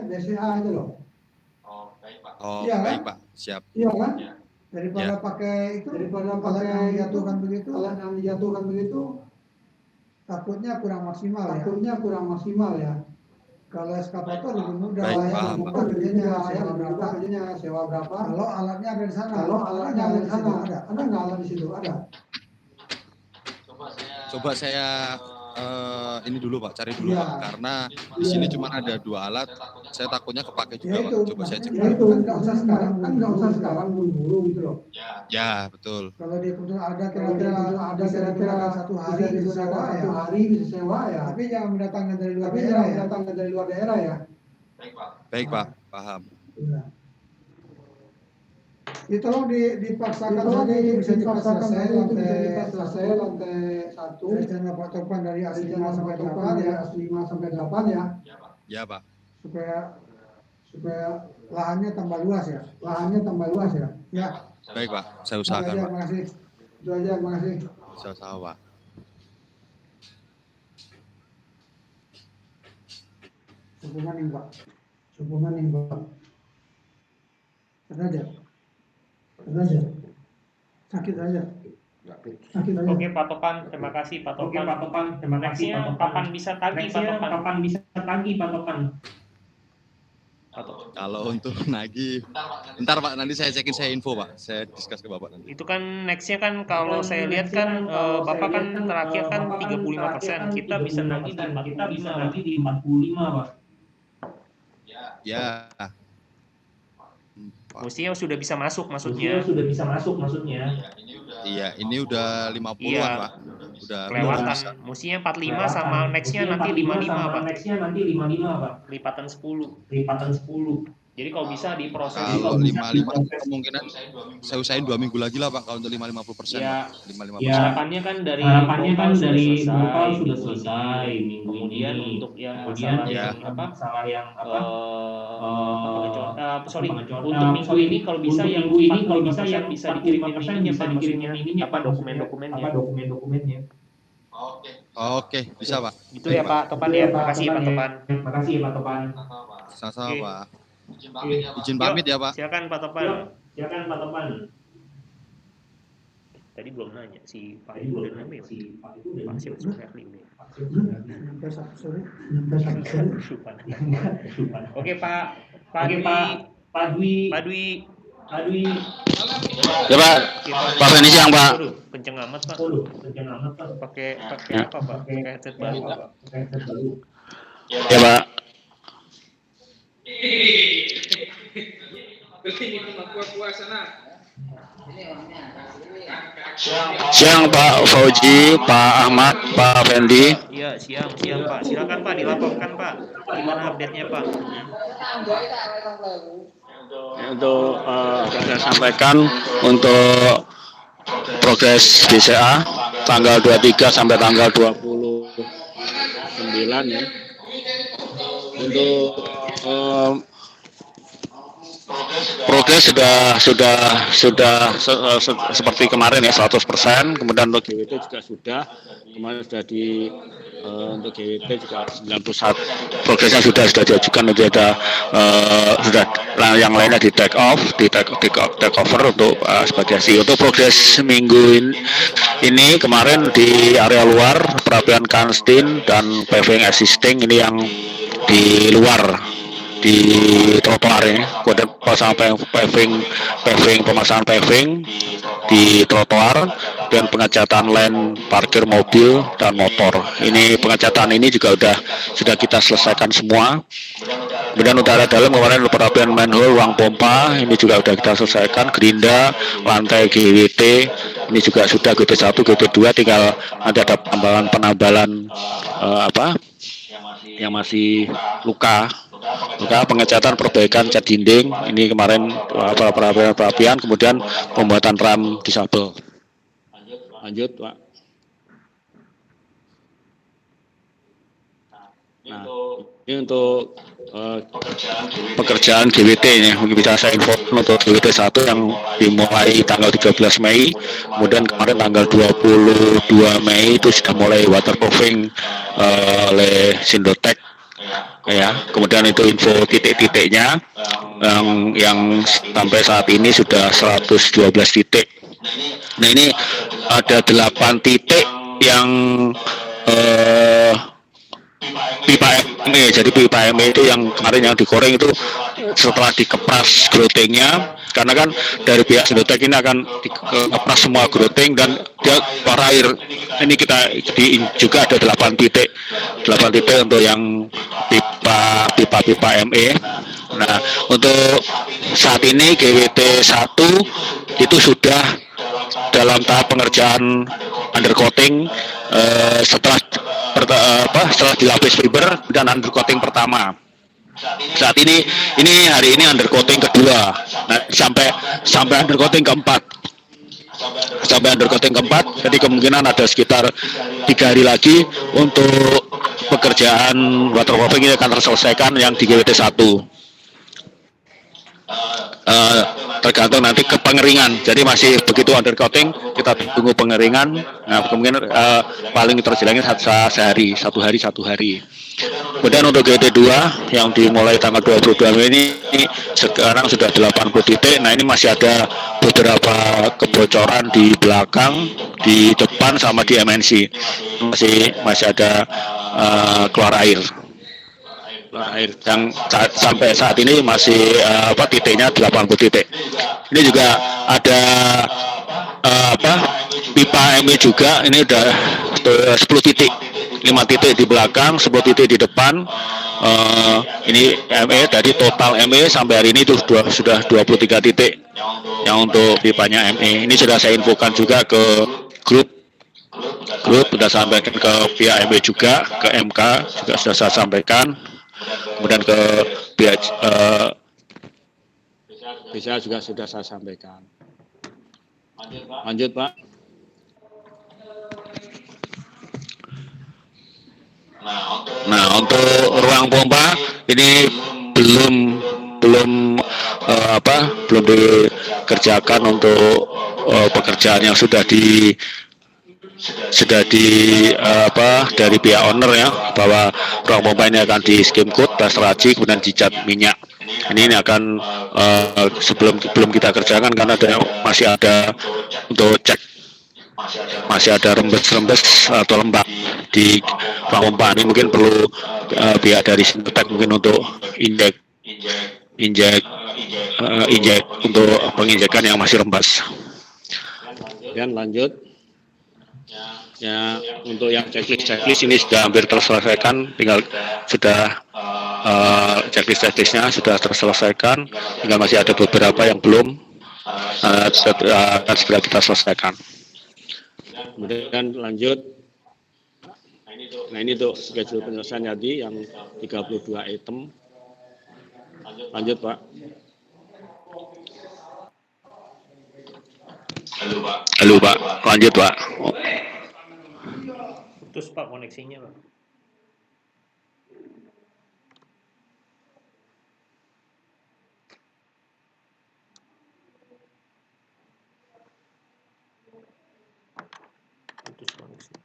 DCA itu loh. Oh Iya, baik kan? Pak, siap. Iya kan? Daripada pakai alat yang dijatuhkan begitu, takutnya kurang maksimal ya. Kalau eskavator lebih mudah. Baik, paham, Pak. Kerjanya sewa berapa? Kalau alatnya ada di sana. Ada nggak alat di situ? Ada. Coba saya ini dulu Pak, cari dulu Pak, karena di sini cuma ada 2 alat, saya takutnya kepake juga Pak. Coba saya cek. Nggak usah sekarang buru-buru gitu loh. Ya betul. Kalau dia kebetulan ada kira-kira 1 hari bisa sewa ya. Tapi jangan mendatangkan dari luar daerah ya. Baik Pak, paham. Ya. Itu tolong dipaksakan saja itu bisa cepat selesai lantai 1. Rencana Pak Topan dari A5 sampai 8 ya. Ya Pak. Supaya lahannya tambah luas ya. Ya. Baik Pak, saya usahakan Pak. Itu aja, makasih. Saya usaha Pak. Hubungan nih Pak. Sakit aja. Oke Pak Topan, terima kasih Pak Topan. Nextnya kapan bisa tagih Pak Topan? Kalau untuk nagih, ntar Pak, nanti saya cekin, saya info Pak, saya discuss ke Bapak nanti. Itu kan nextnya kan kalau saya lihat kan Bapak kan terakhir kan 35%, kita bisa nagih di 45 Pak. Ya. Mestinya sudah bisa masuk maksudnya. Iya, ini udah 50-an Pak. Udah Kelewatan. bisa. Mestinya 45 sama nextnya nanti 55 Pak. Lipatan 10. Jadi kalau bisa diproses. Kalau 55 kemungkinan saya usahain 2 minggu lagi lah Pak, kalau untuk 50%. Ya, 55%. harapannya kan dari Bhopal sudah selesai minggu ini. Kemudian untuk yang masalah yang untuk minggu ini kalau bisa yang 45% bisa dikirimin ininya Pak, dokumen-dokumennya. Oke, bisa Pak. Itu ya Pak Topan ya. Makasih Pak Topan. Sama-sama Pak. Izin pamit ya Pak. Silakan Pak Topan. Tadi belum nanya si Pak Ibu udah nanya Pak siapa Suherli udah. Sampai satu sore. Lupa nanya. Oke Pak Dwi. Ya Pak, Pak Fendi siang Pak. Waduh, kenceng amat Pak. Pakai apa Pak? Pakai headset baru Pak. Ya Pak. Siang Pak Fauji, Pak Ahmad, Pak Fendi. Iya, siang Pak. Silakan Pak dilaporkan Pak. Gimana update-nya Pak? Untuk saya sampaikan untuk progres BCA tanggal 23 sampai tanggal 29 ya. Untuk progres sudah seperti kemarin ya 100%. Kemudian untuk GWT juga sudah kemarin sudah untuk GWT juga 91 progresnya sudah diajukan, sudah yang lainnya di take over untuk sebagai CEO. Untuk progres minggu ini kemarin di area luar perapian Kanstin dan paving existing ini yang di luar di trotoar ini, kemudian pemasangan paving di trotoar dan pengecatan lane parkir mobil dan motor. Ini pengecatan ini juga sudah kita selesaikan semua. Kemudian untuk area dalam kemarin perapian manhole, ruang pompa ini juga sudah kita selesaikan. Gerinda, lantai GWT ini juga sudah GWT 1, GWT 2, tinggal nanti ada penambalan yang masih luka, pengecatan perbaikan cat dinding ini kemarin perapian, kemudian pembuatan ram disabel. Lanjut Pak. Nah, ini untuk pekerjaan GWT ini bisa saya info untuk GWT 1 yang dimulai tanggal 13 Mei, kemudian kemarin tanggal 22 Mei itu sudah mulai waterproofing oleh Sindotek ya. Kemudian itu info titik-titiknya yang sampai saat ini sudah 112 titik. Nah, ini ada 8 titik yang pipa ME. Jadi pipa ME itu yang kemarin yang dikoreng itu setelah dikepras groutingnya, karena kan dari pihak Sindotek ini akan dikepras semua grouting dan dia keluar air. Ini kita juga ada 8 titik untuk yang pipa ME. Nah, untuk saat ini GWT 1 itu sudah dalam tahap pengerjaan undercoating setelah dilapis fiber dan undercoating pertama. Saat ini hari ini undercoating kedua. Nah, sampai undercoating keempat. Jadi kemungkinan ada sekitar 3 hari lagi untuk pekerjaan waterproofing ini akan terselesaikan yang di GWT 1. Tergantung nanti ke pengeringan. Jadi masih begitu undercoating, kita tunggu pengeringan. Nah, kemungkinan paling terjelangnya satu hari. Kemudian untuk GWT 2 yang dimulai tanggal 22 Mei ini sekarang sudah 80 titik. Nah, ini masih ada beberapa kebocoran di belakang, di depan sama di MNC. Masih ada keluar air yang sampai saat ini masih titiknya 80 titik. Ini juga ada pipa ME juga, ini udah 10 titik, 5 titik di belakang, 10 titik di depan. Ini ME dari total ME sampai hari ini itu sudah 23 titik yang untuk pipanya ME. Ini sudah saya infokan juga ke grup sudah sampaikan ke pihak ME juga, ke MK juga sudah saya sampaikan. Kemudian ke pihak bisa juga sudah saya sampaikan. Lanjut Pak. Nah, untuk ruang pompa ini belum dikerjakan untuk pekerjaan yang sudah dari pihak owner ya, bahwa ruang pompa ini akan di skim coat, plaster aci, kemudian dicat minyak. Ini akan belum kita kerjakan karena masih ada untuk cek masih ada rembes-rembes atau lembab di ruang pompa. Ini mungkin perlu pihak dari Sintetek mungkin untuk injek untuk penginjekan yang masih rembes. Dan lanjut. Ya, untuk yang checklist ini sudah hampir terselesaikan, tinggal sudah checklistnya sudah terselesaikan, tinggal masih ada beberapa yang belum akan segera kita selesaikan. Kemudian lanjut. Nah ini untuk schedule penyelesaian tadi yang 32 item. Lanjut Pak. Halo Pak, lanjut Pak. Putus Pak koneksinya Pak. Putus koneksi.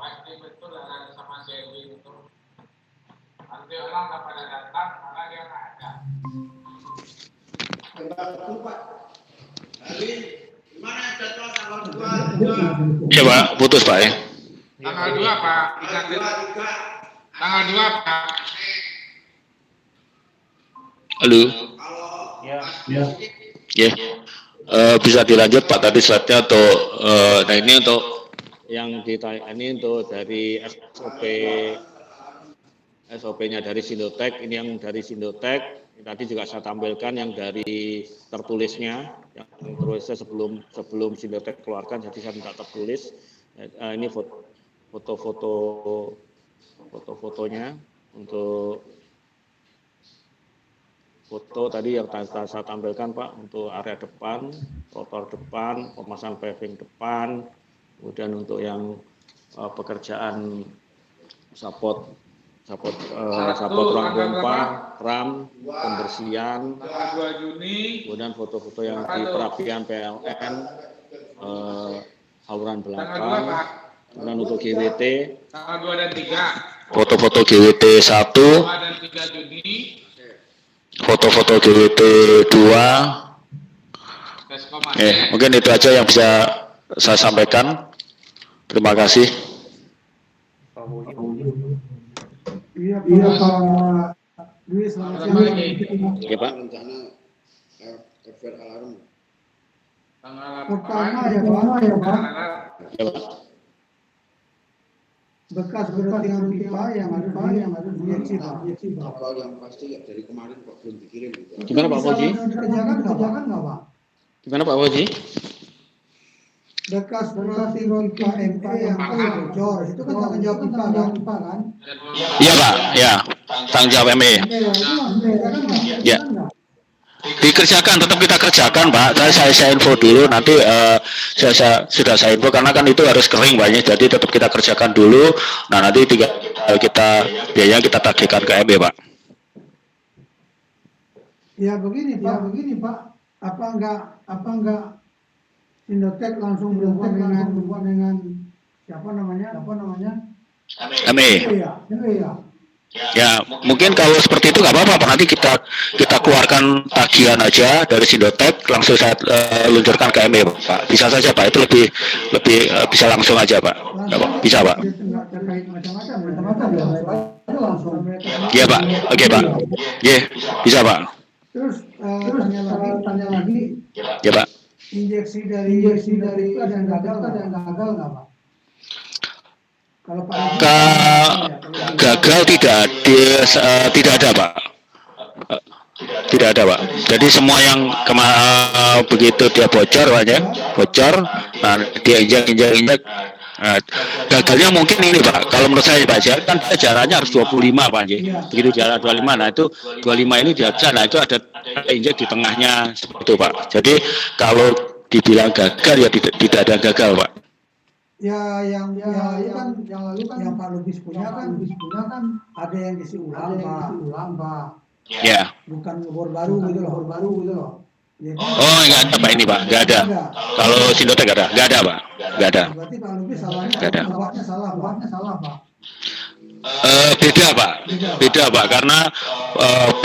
Pasti betul ada sama Shelby itu. Nanti orang nggak pada datang, malah dia nggak ada. Gimana jadwal tanggal 2? Ya Pak, putus Pak ya. Tanggal 2 Pak. Tanggal 2 Pak. Halo. Ya. Ya. Bisa dilanjut Pak tadi slide-nya atau nah ini untuk yang ini untuk dari SOP-nya dari Sindotek, ini yang dari Sindotek. Tadi juga saya tampilkan yang dari tertulisnya, yang tertulisnya sebelum Sindotek keluarkan, jadi saya minta tertulis. Ini foto-fotonya untuk foto tadi yang saya tampilkan Pak untuk area depan, trotoar depan, pemasangan paving depan. Kemudian untuk yang pekerjaan sapot ruang pompa, ram, pembersihan, kemudian foto-foto yang di perapian PLN, saluran belakang, kemudian untuk GWT, Tanggal 2 dan 3. foto-foto GWT 1, 2 dan 3 Juni. foto-foto GWT 2. Mungkin itu aja yang bisa saya sampaikan. Terima kasih. Pak Boji. Iya Pak Dwi, selamat siang. Oke Pak. Tanggal Pertama 8. ya Pak, Ya, Pak. bekas bertingan pipa yang ada diinjeksi Pak. Kalau yang pasti ya dari kemarin kok belum dikirim gitu. Gimana Pak Boji? Dikerjakan nggak Pak? Gimana Pak Boji? Bekas bertingan pipa ME yang bocor, itu kan tanggung jawab pipa kan? Iya Pak, ya. Tanggung jawab ME. Ya. Dikerjakan, tetap kita kerjakan Pak. Saya info dulu, nanti saya sudah saya info karena kan itu harus kering banyak, jadi tetap kita kerjakan dulu. Nah nanti kita biaya kita tagihkan ke ME Pak. Ya begini Pak, apa enggak Sindotek langsung berhubungan dengan siapa namanya? ME. Ya. Ya, mungkin kalau seperti itu nggak apa-apa Pak. Nanti kita keluarkan tagihan aja dari Sindotek, langsung saya luncurkan ke ME Pak. Bisa saja Pak, itu lebih bisa langsung aja Pak. Bisa Pak. Iya Pak, oke Pak. Iya, bisa Pak. Terus tanya lagi. Ya Pak. Injeksi dari itu ada yang gagal nggak Pak? Kalau Pak Lubis Gagal tidak ada Pak. Tidak ada Pak. Jadi semua yang begitu dia bocor Pak ya, bocor, nah dia injak. Nah, gagalnya mungkin ini Pak. Kalau menurut saya Pak, kan jaraknya harus 25 Pak ya. Begitu jarak 25, nah itu 25 ini dia bisa, nah itu ada injak di tengahnya seperti itu Pak. Jadi kalau dibilang gagal ya tidak ada gagal Pak. Ya, yang lalu kan yang Pak Lubis punya kan ada yang diisi ulang Pak. Ya. Bukan ngebor baru gitu loh. Ya, kan? Oh, nggak ada Pak ini Pak, nggak ada. Kalau Sindotek nggak ada Pak, nggak ada. Berarti Pak Lubis salahnya, Nggak ada. buatnya salah Pak. Beda Pak, karena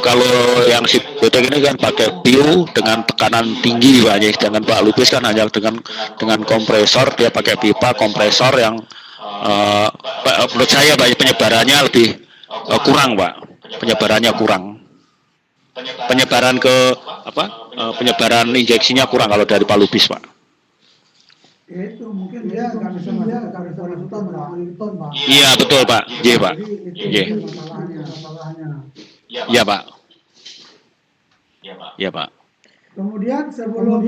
kalau yang Sindotek ini kan pakai piu dengan tekanan tinggi Pak, ya. Dengan Pak Lubis kan hanya dengan kompresor, dia pakai pipa kompresor yang menurut saya Pak penyebarannya lebih kurang Pak, penyebarannya kurang. Penyebaran penyebaran injeksinya kurang kalau dari Pak Lubis Pak. Itu mungkin dia nggak bisa masuk ke ton Pak. Iya betul Pak, iya Pak, iya. Iya Pak, iya Pak. Kemudian sebelum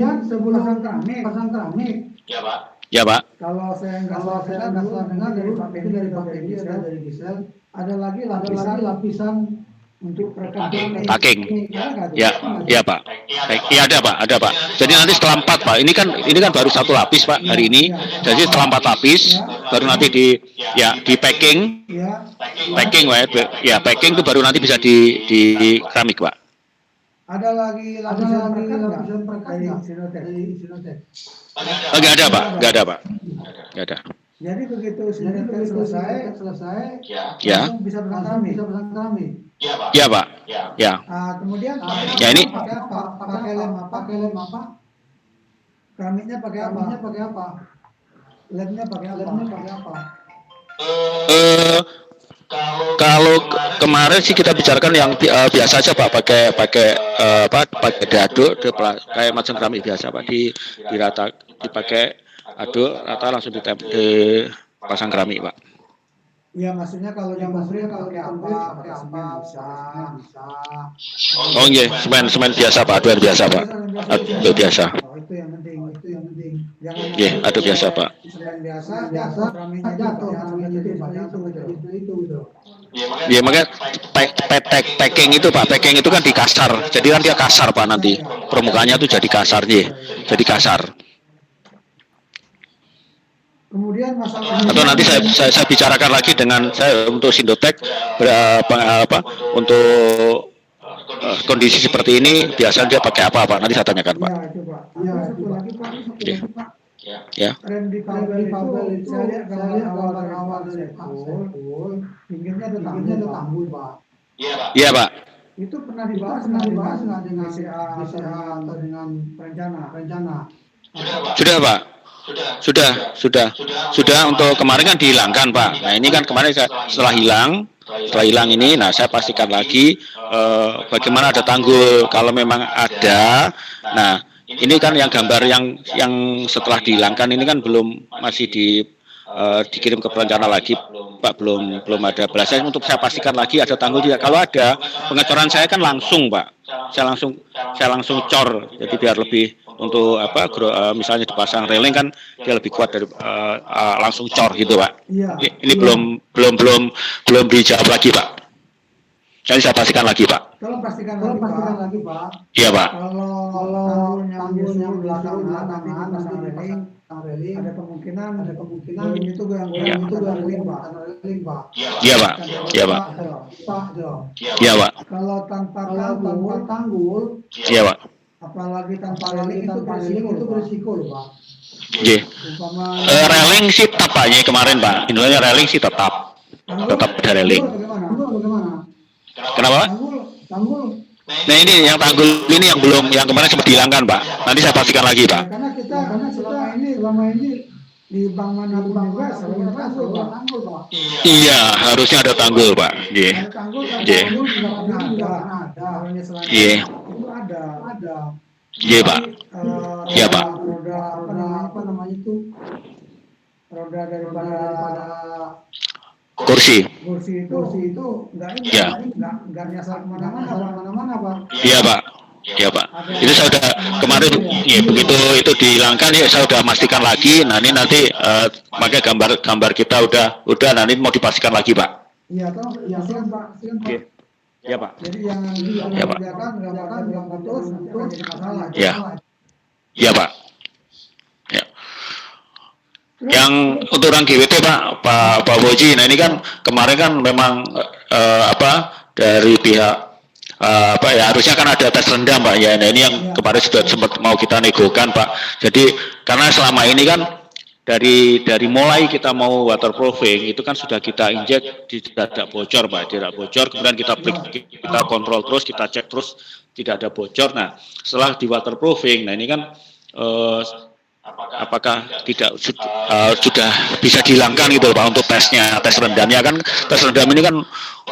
pasang keramik. Ya Pak. Kalau saya nggak salah dengar dari Pak Pendi dari Gisel, ada lagi lapisan untuk packing. Ya Pak. Iya ada Pak. Jadi nanti setelah 4 Pak. Ini kan baru 1 lapis Pak hari ini. Jadi setelah 4 lapis baru nanti di packing. Packing ya packing itu baru nanti bisa di keramik Pak. Ada lagi lapisan perekat dari Sindotek. Enggak ada Pak. Enggak ada. Jadi begitu Sindotek selesai, Ya. bisa pasang keramik. Iya Pak. Ya. Kemudian Ya ini pakai lem apa? Keramiknya pakai apa? Lemnya pakai apa? Kalau kemarin sih kita bicarakan yang biasa aja Pak, pakai dado, kayak macam keramik biasa Pak, dipakai aduk rata langsung dipasang keramik Pak. Ya maksudnya kalau yang pakai apa? Bisa. Oh iya, semen biasa Pak, aduan biasa Pak, aduk biasa. Oh, itu yang penting. Iya, aduk biasa Pak. Semen biasa, keramiknya jatuh itu. Iya makanya packing itu Pak, packing itu kan di kasar, jadi kan dia kasar Pak nanti permukaannya tuh jadi kasar jadi kasar. Kemudian masalah Atau nanti saya bicarakan lagi dengan saya untuk Sindotek untuk kondisi seperti ini biasanya dia pakai apa Pak? Nanti saya tanyakan Pak. Ya itu Pak. Satu lagi Pak. Ya. Rem di Pabel itu saya lihat gambar-gambar dari Saiful, pinggirnya ada tanggul Pak. Iya Pak. Itu pernah dibahas nggak dengan BCA atau dengan rencana? Sudah Pak. Sudah untuk kemarin kan dihilangkan Pak. Nah ini kan kemarin setelah hilang ini, nah saya pastikan lagi bagaimana ada tanggul kalau memang ada. Nah ini kan yang gambar yang setelah dihilangkan ini kan masih dikirim ke perencana lagi Pak, belum ada belasan untuk saya pastikan lagi ada tanggul tidak. Kalau ada pengecoran saya kan langsung Pak, saya langsung cor, jadi biar lebih untuk misalnya dipasang railing kan dia lebih kuat dari langsung cor gitu Pak. Iya. Ini belum dijawab lagi Pak. Jadi saya pastikan lagi Pak. Tolong pastikan lagi Pak. Iya Pak. Kalau tanggulnya belakang pasang railing, ada kemungkinan itu goyang Pak. Iya Pak. Iya Pak. Kalau tanpa tanggul, Iya Pak. apalagi tanpa railing itu berisiko loh Pak. Iya. Railing sih tetap Pak, ya kemarin Pak. Indonesia railing sih tetap ada railing. Bagaimana? Kenapa? Tanggul. Nah ini yang tanggul ini yang kemarin sempat dihilangkan Pak. Nanti saya pastikan lagi Pak. Karena selama ini di bank manapun juga selalu tanggul Pak. Iya, harusnya ada tanggul Pak. Iya. Tanggul Iya. juga pernah ada. Iya. Itu ada. Iya Pak. Iya Pak. Roda apa namanya itu? roda daripada kursi. kursi itu nggak ini, Ya. nggak nyasar kemana-mana, Pak. Iya Pak. Iya Pak. Itu saya udah kemarin ya begitu itu dihilangkan ya saya udah pastikan lagi. Nah ini nanti makanya gambar kita udah nanti mau dipastikan lagi Pak. Iya toh, silakan Pak. Oke. Iya Pak. Jadi yang Ya, Pak. kerjakan gambarnya bilang putus, nanti akan jadi masalah. Ya. Iya Pak. Ya. Yang untuk orang GWT Pak Boji, nah ini kan kemarin kan memang dari pihak harusnya kan ada tes rendam Pak ya. Nah ini yang kemarin sudah sempat mau kita negokan Pak. Jadi karena selama ini kan dari mulai kita mau waterproofing itu kan sudah kita injek tidak ada bocor Pak, tidak bocor. Kemudian kita kontrol terus, kita cek terus tidak ada bocor. Nah setelah di waterproofing, nah ini kan apakah tidak sudah bisa dihilangkan gitu Pak untuk tes rendamnya kan tes rendam ini kan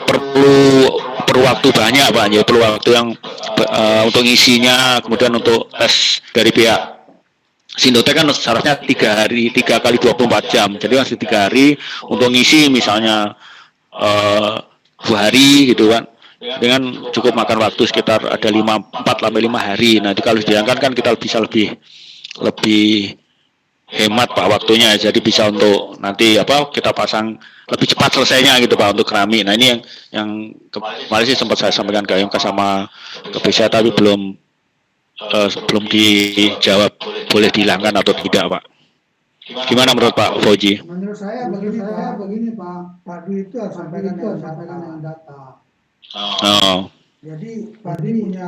perlu waktu banyak Pak ya, perlu waktu yang untuk ngisinya, kemudian untuk tes dari pihak Sindotek kan syaratnya 3 kali 24 jam, jadi masih 3 hari untuk ngisi misalnya 2 hari gitu kan, dengan cukup makan waktu sekitar ada 4 sampai 5 hari. Nah kalau dihilangkan kan kita bisa lebih hemat Pak waktunya, jadi bisa untuk nanti kita pasang lebih cepat selesainya gitu Pak untuk keramik. Nah ini yang kemarin sih sempat saya sampaikan ke Yongka sama ke BCA tapi belum dijawab boleh dihilangkan atau tidak Pak. Gimana menurut Pak Fauji? Menurut saya begini Pak, Pak Dwi itu harus sampaikan dengan data. Oh. Jadi Pak Dwi punya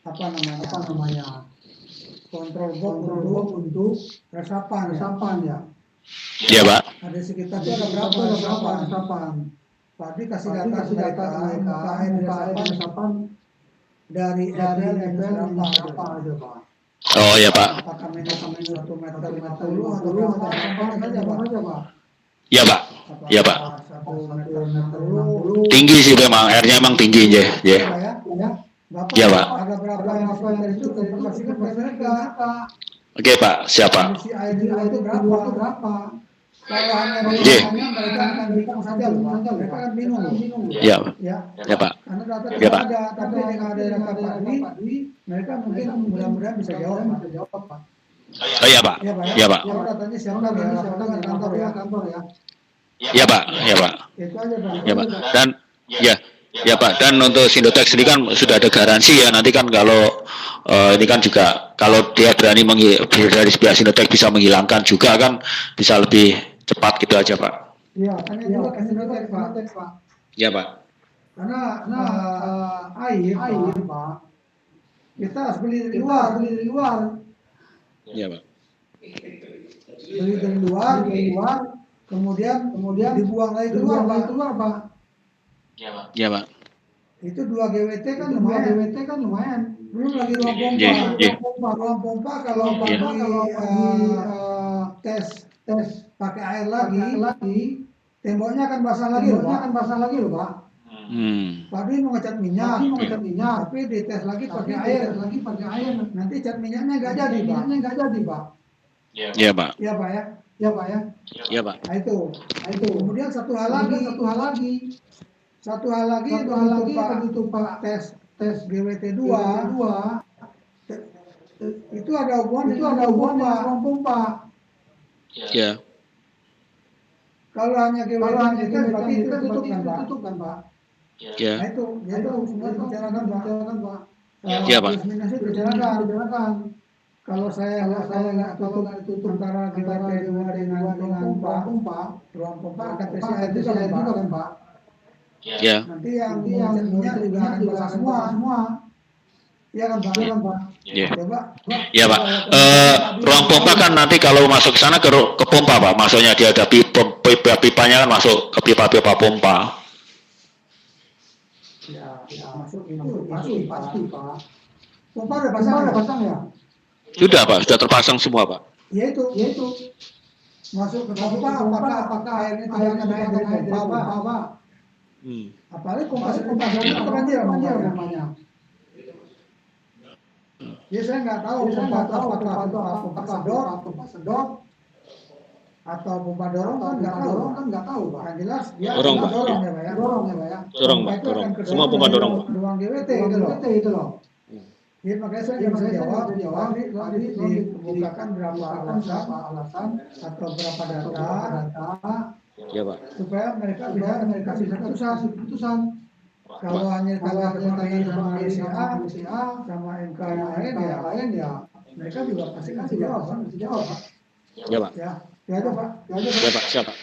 apa namanya kontrol box untuk resapan ya. Iya Pak. Ada sekitar berapa resapan. Pak Dwi kasih data mereka air resapan dari FL berapa aja Pak. Oh ya Pak. Apakah minus 1 meter 50 atau berapa aja Pak? Iya Pak. Iya Pak. 1 meter 60. Tinggi sih memang, airnya emang tinggi ya. Iya Pak. Ada berapa yang dari itu informasikan ke mereka. Oke Pak, siapa? Kondisi air itu berapa? Kalau hanya mereka akan bingung saja loh Pak. Mereka akan bingung loh. Iya. Ya Pak. Karena data Ya, tidak Pak. ada, tapi dengan ada Pak Dwi, mereka mungkin mudah-mudahan bisa jawab Pak. Oh iya Pak. Iya Pak. Kalau datanya siapa di kantor ya. Iya Pak. Iya Pak. Itu aja Pak. Ya Pak. Dan ya Pak. Dan untuk Sindotek sendiri kan sudah ada garansi ya. Nanti kan kalau ini kan juga kalau dia berani dari pihak Sindotek bisa menghilangkan juga kan bisa lebih cepat gitu aja Pak. Iya, hanya juga kasih Sindotek Pak. Iya Pak. Karena air Pak, kita harus beli dari luar. Iya Pak. Beli dari luar, kemudian dibuang lagi keluar Pak. Iya Pak. Itu 2 GWT kan lumayan. Belum lagi ruang pompa. Ruang pompa kalau tes pakai air lagi, temboknya akan basah lagi loh Pak. Pak Dwi mau ngecat minyak, tapi dites lagi pakai air. Nanti cat minyaknya nggak jadi Pak. Iya Pak. Iya Pak ya. Iya Pak. Nah itu. Kemudian satu hal lagi untuk Pak tes GWT 2 itu ada hubungan dengan ruang pompa. Iya. Kalau hanya GWT itu berarti itu tutup kan Pak. Iya. Nah itu semua dibicarakan Pak. Iya, Pak. Minus itu dibicarakan. Kalau saya nggak tutup antara GWT 2 dengan ruang pompa akan tes air juga kan Pak. Iya. Nanti yang minyak juga akan basah semua. Iya kan Pak? Iya. Coba. Iya Pak. Ruang pompa kan nanti kalau masuk ke sana ke pompa Pak. Maksudnya dia ada pipanya kan masuk ke pipa pompa. Ya, masuk itu pasti Pak. Pompa udah pasang ya? Sudah Pak, sudah terpasang semua Pak. Ya itu. Masuk ke pompa apakah airnya tidak naik dari pompa Pak? Apalagi pompa itu banjir namanya. Ya saya nggak tahu pompa itu apakah pompa sedot atau pompa dorong kan nggak tahu Pak. Yang jelas dia Dorong, Pak. dorong ya Pak ya. Dorong, Pompa Pak, itu dorong. akan ke Semua pompa dorong, Pak. ruang GWT itu loh. Jadi makanya saya nggak bisa jawab tadi dikemukakan berapa alasan atau berapa data Ya, Pak. supaya mereka bisa kasih keputusan. Kalau hanya tanya kemarin sama BCA sama MK yang lain ya mereka juga pasti kasih jawab Pak. Ya, Pak. Ya aja Pak. Ya, Pak. Siap, Pak.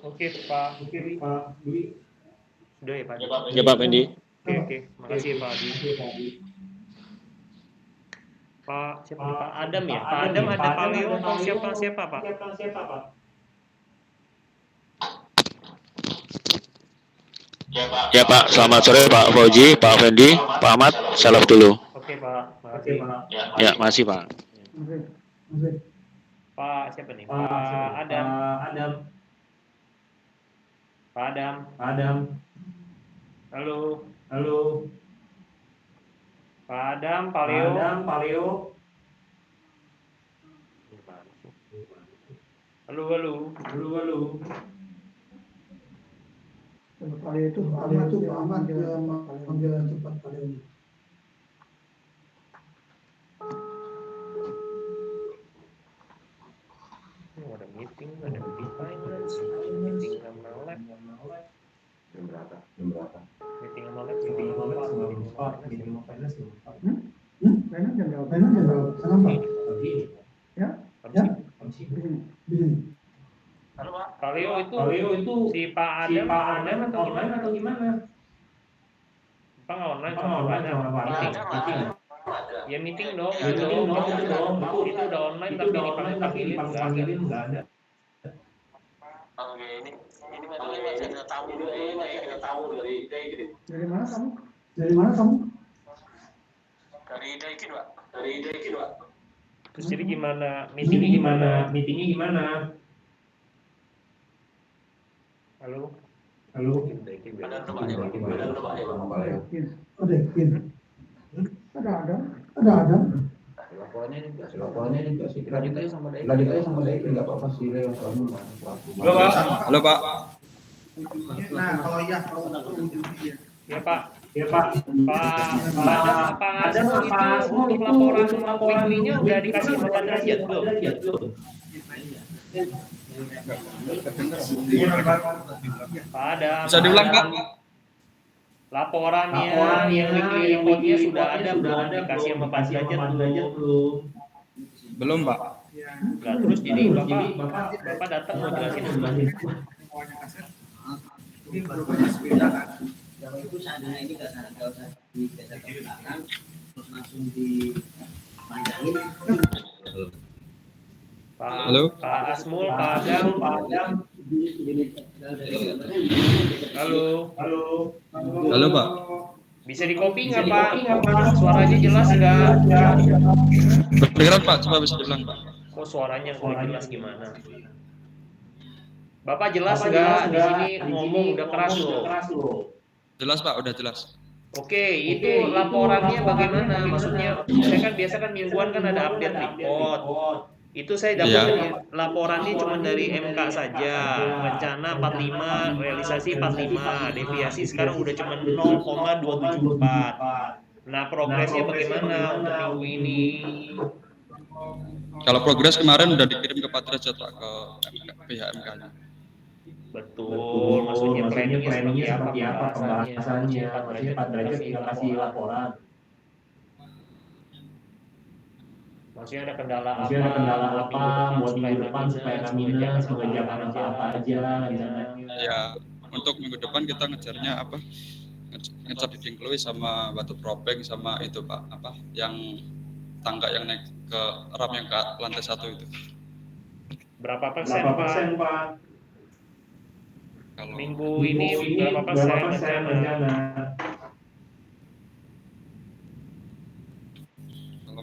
Oke Pak Dwi. Sudah ya Pak? Ya, Pak Fendi. Oke. Makasih Pak Adi. Pak siapa nih? Pak Adam ya? Pak Adam ada Pak Leo atau siapa Pak? Ya, Pak. Selamat sore, Pak Fauji, Pak Fendi, Pak Ahmad. Salam dulu. Oke Pak. Makasih Pak. Ya, masih, Pak. Pak siapa nih? Pak Adam. Pak Adam. Halo. Pak Adam, Pak Leo. Halo. Kali itu Pak Ahmad dia panggilan cepat kali ini. Ada meeting finance, meeting sama lab. Jam berapa? Meeting sama lab meeting sama finance. Finance jam berapa? Kenapa? Ya? Halo Pak. Pak Leo itu si Pak Adam online atau gimana? Pak nggak online sama Pak Adam. Meeting. Ya meeting dong. Itu udah online tapi dipanggilin nggak ada. Oke, ini masih ada tamu dari Dari mana kamu? Dari Daikin, Pak. Terus jadi gimana? Meetingnya gimana? Halo. Ada Pak ya, Pak. Ada. Laporannya juga sih. Lanjut aja sama Daikin nggak apa-apa sih Leo. Halo Pak. Nah, kalau nggak perlu Ya Pak. Pak Adam itu untuk laporan weekly-nya udah dikasih 4 derajat belum? Pak Adam. Bisa diulang Pak? Laporannya yang weekly report-nya sudah ada belum dikasih sama Pak derajat belum? Belum Pak. Nah, terus jadi Bapak datang mau jelasin apa? Ini baru banyak sepeda kan. Kalau itu seandainya ini nggak usah digeser ke belakang, terus langsung dipanjangin. Halo. Pak Asmul, Pak Adam. Halo Pak. Bisa di copy nggak Pak? Suaranya jelas nggak? Kedengeran Pak, coba bisa diulang Pak. Kok suaranya nggak jelas gimana? Bapak jelas nggak? Di sini ngomong udah keras loh. Jelas Pak, udah jelas. Oke, itu laporannya bagaimana? Maksudnya, saya kan biasa mingguan kan ada update report. Itu saya dapat laporannya cuma dari MK saja. Rencana 45, realisasi 45, deviasi sekarang udah cuma 0,274. Nah, progresnya bagaimana untuk minggu ini? Kalau progres kemarin udah dikirim ke Pak Derajat Pak, ke pihak MK-nya. Betul, maksudnya planningnya seperti apa pembahasannya, maksudnya Pak Derajat tinggal kasih laporan. Maksudnya ada kendala apa buat minggu depan supaya kami mengerjakan apa aja rencananya. Ya, untuk minggu depan kita ngejarnya apa? Ngecat dinding Chloe sama batu propeng sama itu Pak, apa? Yang tangga yang naik ke ram yang ke lantai 1 itu. Berapa persen Pak? Kalau Minggu ini berapa persen rencana?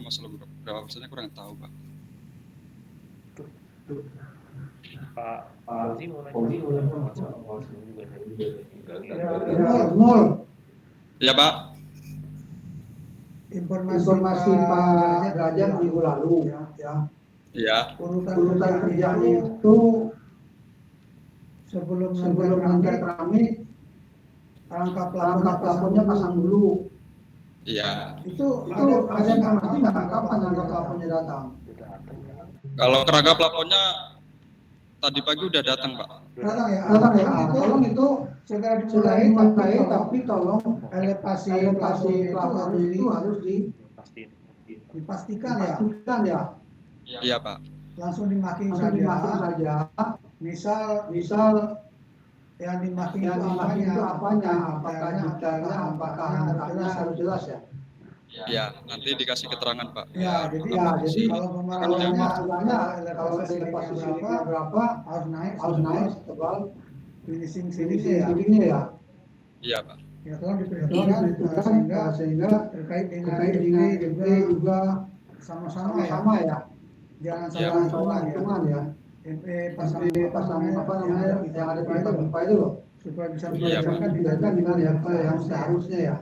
masalah berapa persennya kurang tahu Pak. Pak Fauzi mau nanya Mul, Ya Pak. informasi Pak Derajat minggu lalu ya. Ya. Urutan kerjaan itu sebelum ngangkat keramik, rangka plafonnya pasang dulu. Iya. Itu ada informasi nggak kapan rangka plafonnya datang? Kalau kerangka plafonnya tadi pagi udah datang Pak. Datang ya. Tolong itu segera dimulai, tapi tolong elevasi plafon itu harus dipastikan ya. Iya Pak. Langsung dimaking saja. Misal yang dimaking itu apanya, apakah detailnya, apakah angkanya harus jelas ya. Ya, nanti dikasih keterangan Pak. Ya, jadi kalau pemerawatannya kalau elevasi silingnya berapa harus naik tebal finishing silingnya ya. Iya Pak. Ya tolong diperhatikan sehingga terkait dengan DP juga sama-sama ya. Jangan salah hitungan ya. DP pasang apa namanya yang ada di pipa itu loh, supaya bisa dibedakan dengan yang seharusnya ya.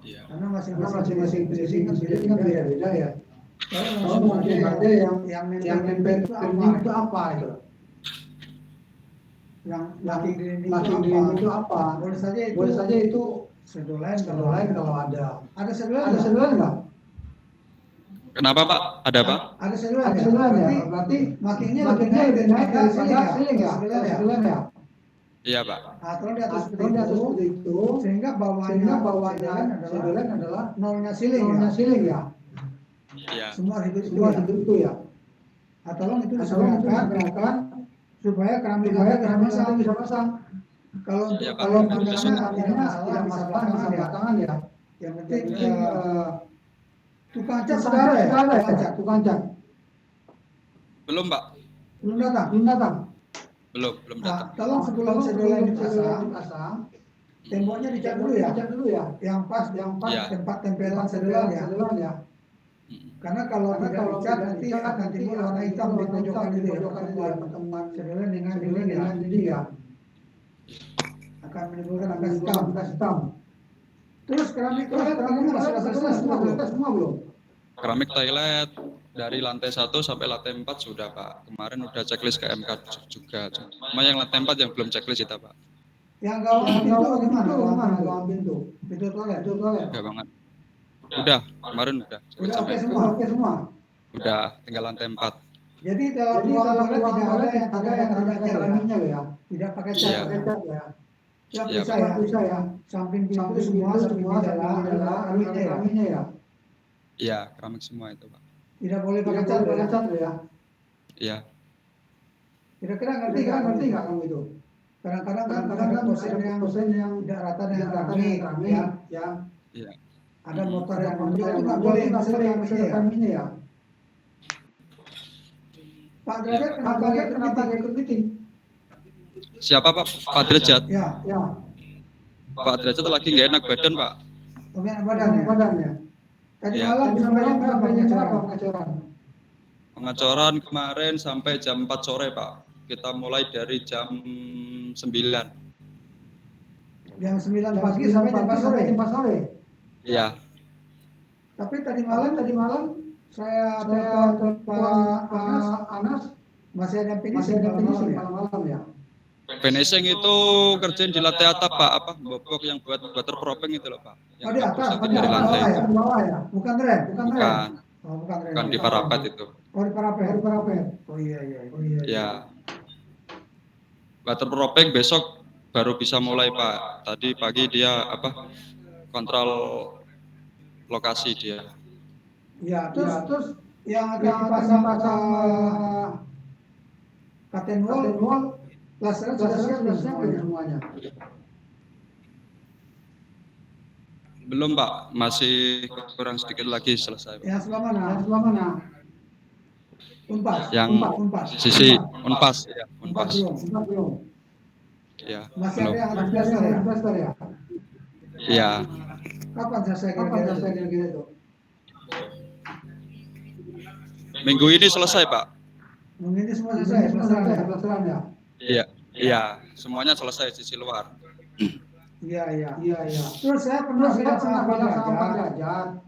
Iya. Karena masing-masing finishing kan beda-beda ya. Kalau ada yang nempel itu apa itu? Yang laki dinding itu apa? Boleh saja itu sedolan kalau ada. Ada sedolan nggak? Kenapa Pak? Ada Pak? Ada sedolan ya. Berarti makingnya lebih naik daripada siling ya. Sedolan ya. Iya Pak. Nah, kalau di atas seperti itu, sehingga bawahnya sedolan adalah nolnya siling ya. Iya. Semua hidup itu ya. Nah, tolong itu disegerakan supaya keramik bisa pasang. Kalau tidak masalah bisa tangan ya. Yang penting tukang cat sudah ada ya. Tukang cat Belum Pak. belum datang. Belum datang. Tolong sebelum sedolan dipasang, temboknya dicat dulu ya. Yang pas Ya. tempat tempelan sedolan ya. Karena kalau tidak dicat nanti akan timbul warna hitam di pojokan itu ya, pertemuan sedolan dengan dinding ya. Akan menimbulkan angka hitam. Terus keramiknya sudah selesai semua belum? Keramik toilet dari lantai 1 sampai lantai 4 sudah Pak. Kemarin udah checklist ke MK juga. Cuma yang lantai 4 yang belum checklist itu Pak. Yang gawang pintu? Pintu toilet. Udah banget. Udah, kemarin udah. Udah oke semua. Udah, tinggal lantai 4. Jadi dalam ruang toilet tidak ada yang keramiknya ya. Tidak pakai cat ya. Ya bisa ya. Samping pintu semua adalah keramiknya ya. Iya, keramik semua itu Pak. Tidak boleh pakai cat ya. Iya. Kira-kira ngerti nggak kamu itu? Kadang-kadang ada dosen yang tidak rata dengan keramik ya. Iya. Ada motor yang itu nggak boleh keramiknya ya. Pak Derajat kenapa dia ikut meeting? Siapa Pak? Pak Derajat. Ya. Pak Derajat lagi nggak enak badan Pak. Enak badannya. Tadi malam disampaikan berapa pengacoran? Pengacoran kemarin sampai jam 4 sore Pak. Kita mulai dari jam 9. Jam 9 pagi sampai jam 4 sore. Iya. Tapi tadi malam saya telepon Pak Anas masih ada finishing malam ya. Finishing itu kerjain di lantai atap Pak, bobok yang buat waterproofing itu loh Pak. Yang Di atas, dari lantai. Di bawah ya. Bukan rem. Bukan di parapet itu. Oh di parapet. Oh iya. Ya. Waterproofing besok baru bisa mulai Pak. Tadi pagi dia kontrol lokasi dia. Ya, terus yang akan dipasang curtain wall plasteran sudah siap semuanya. Belum Pak, masih kurang sedikit lagi selesai. Yang sebelah mana? Unpas. Yang sisi Unpas ya, Unpas. Belum. Ya, Masih belum. ada yang harus plaster ya? Iya. Kapan selesai kira-kira itu? Minggu ini selesai Pak. Ini semua selesai, pelaksanaan ya? Iya, semuanya selesai sisi luar. Iya. Terus saya pernah bilang sama Pak Derajat.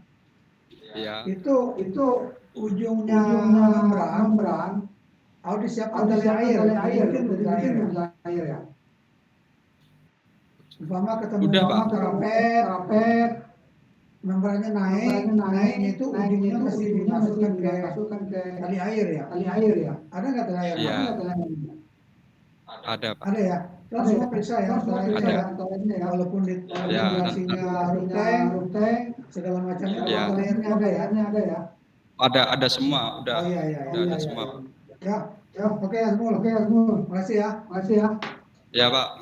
Iya. Itu ujungnya membran harus disiapkan tali air, mungkin air ya. Umpama ketemu Udah, Pak. karpet, membrannya naik itu ujungnya mesti dimasukkan ke tali air ya. Ada nggak tali air? Iya. Ada, Pak. Ada ya. Terus semua periksa ya, walaupun ventilasinya ruteng, segala macamnya, Iya. tali airnya ada ya. Ada semua, udah. Oh iya. Udah ada semua, Pak. Ya, oke Azmul. Makasih ya. Ya, Pak.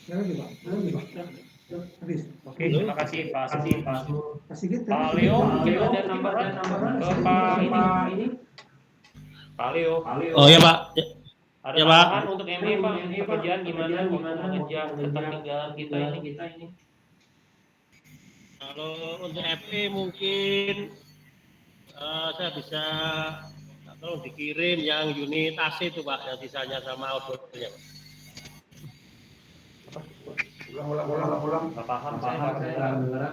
Ya lagi Pak. Habis. Oke, terima kasih Pak Sigit. Pak Sigit. Pak Leo, mungkin ada tambahan ke Pak ini. Pak Leo. Oh ya Pak. Ada Ya, Pak. tambahan untuk ME Pak, pekerjaan gimana mengejar ketertinggalan kita ini? Kalau untuk FE mungkin saya bisa tolong dikirim yang unit AC itu Pak, yang sisanya sama outboardnya. Ulang. Nggak paham saya.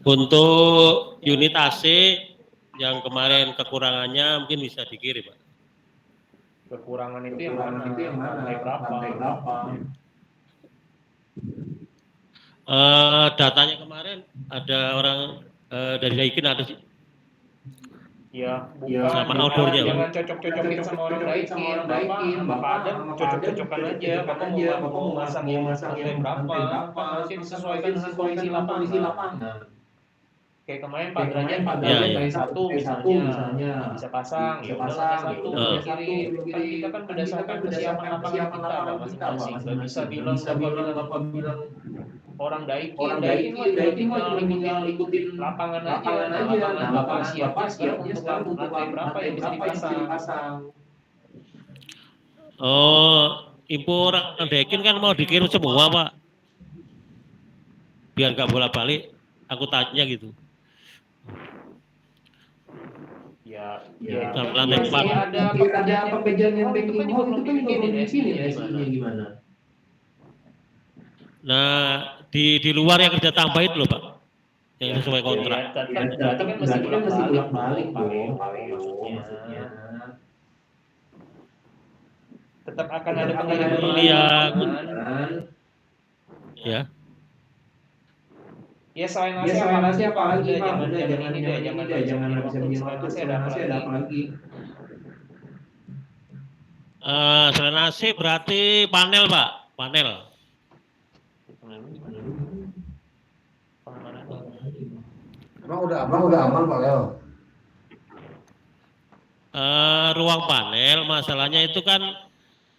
Untuk unit AC yang kemarin kekurangannya mungkin bisa dikirim Pak. Kekurangan itu yang mana? Lantai berapa? Datanya kemarin ada orang dari Daikin ada sih. Ya, sama outdoornya, jangan cocok-cocokin sama orang Daikin. Bapak ada cocok-cocokan aja. Bapak mau masang lantai berapa? Masih disesuaikan dengan kondisi lapangan. Kayak kemarin Pak Derajat lantai 1 misalnya bisa pasang, ya udah lantai 1 kirim. Kan kita kan berdasarkan kesiapan lapangan kita Pak masing-masing. Nggak bisa bilang orang Daikin mah tinggal ikutin lapangan aja. Lapangan Bapak siap untuk lantai berapa yang bisa dipasang. Oh, info orang Daikin kan mau dikirim semua Pak. Biar nggak bolak-balik, aku tanya gitu. Ya, lantai 4. Ada pekerjaan yang itu kan juga belum dibikinin ya gimana? Nah, di luar yang kerja tambah itu loh Pak, yang sesuai kontrak. Berarti kan mesti bolak-balik dong, maksudnya. Tetap akan ada pengiriman. Ya. Ya selain nasi apa lagi Pak? Jangan bisa bikin selain nasi ada apa lagi? Selain AC berarti panel Pak, panel. Emang udah aman Pak Leo? Ruang panel masalahnya itu kan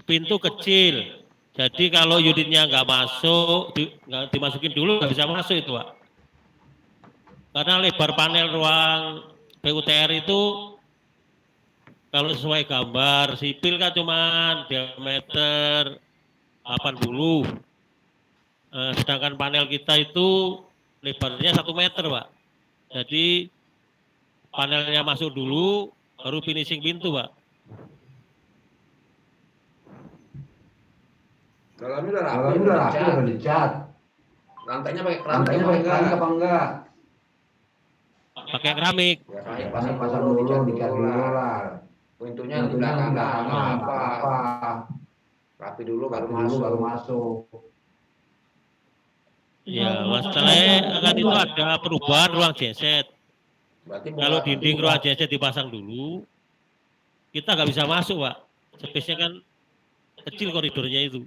pintu kecil. Jadi kalau unitnya nggak masuk, nggak dimasukin dulu nggak bisa masuk itu Pak. Karena lebar panel ruang PUTR itu kalau sesuai gambar sipil kan cuma diameter 80. Sedangkan panel kita itu lebarnya 1 meter Pak. Jadi panelnya masuk dulu baru finishing pintu Pak. Dalamnya udah rapi, udah dicat. Lantainya pakai keramik apa enggak? Pakai keramik. Ya, pasang dulu, dicat dulu lah. Pintunya di belakang apa? Rapi dulu baru masuk. Ya, masalahnya kan itu ada perubahan ruang genset. Kalau dinding ruang genset dipasang dulu, kita nggak bisa masuk Pak. Space-nya kan kecil koridornya itu.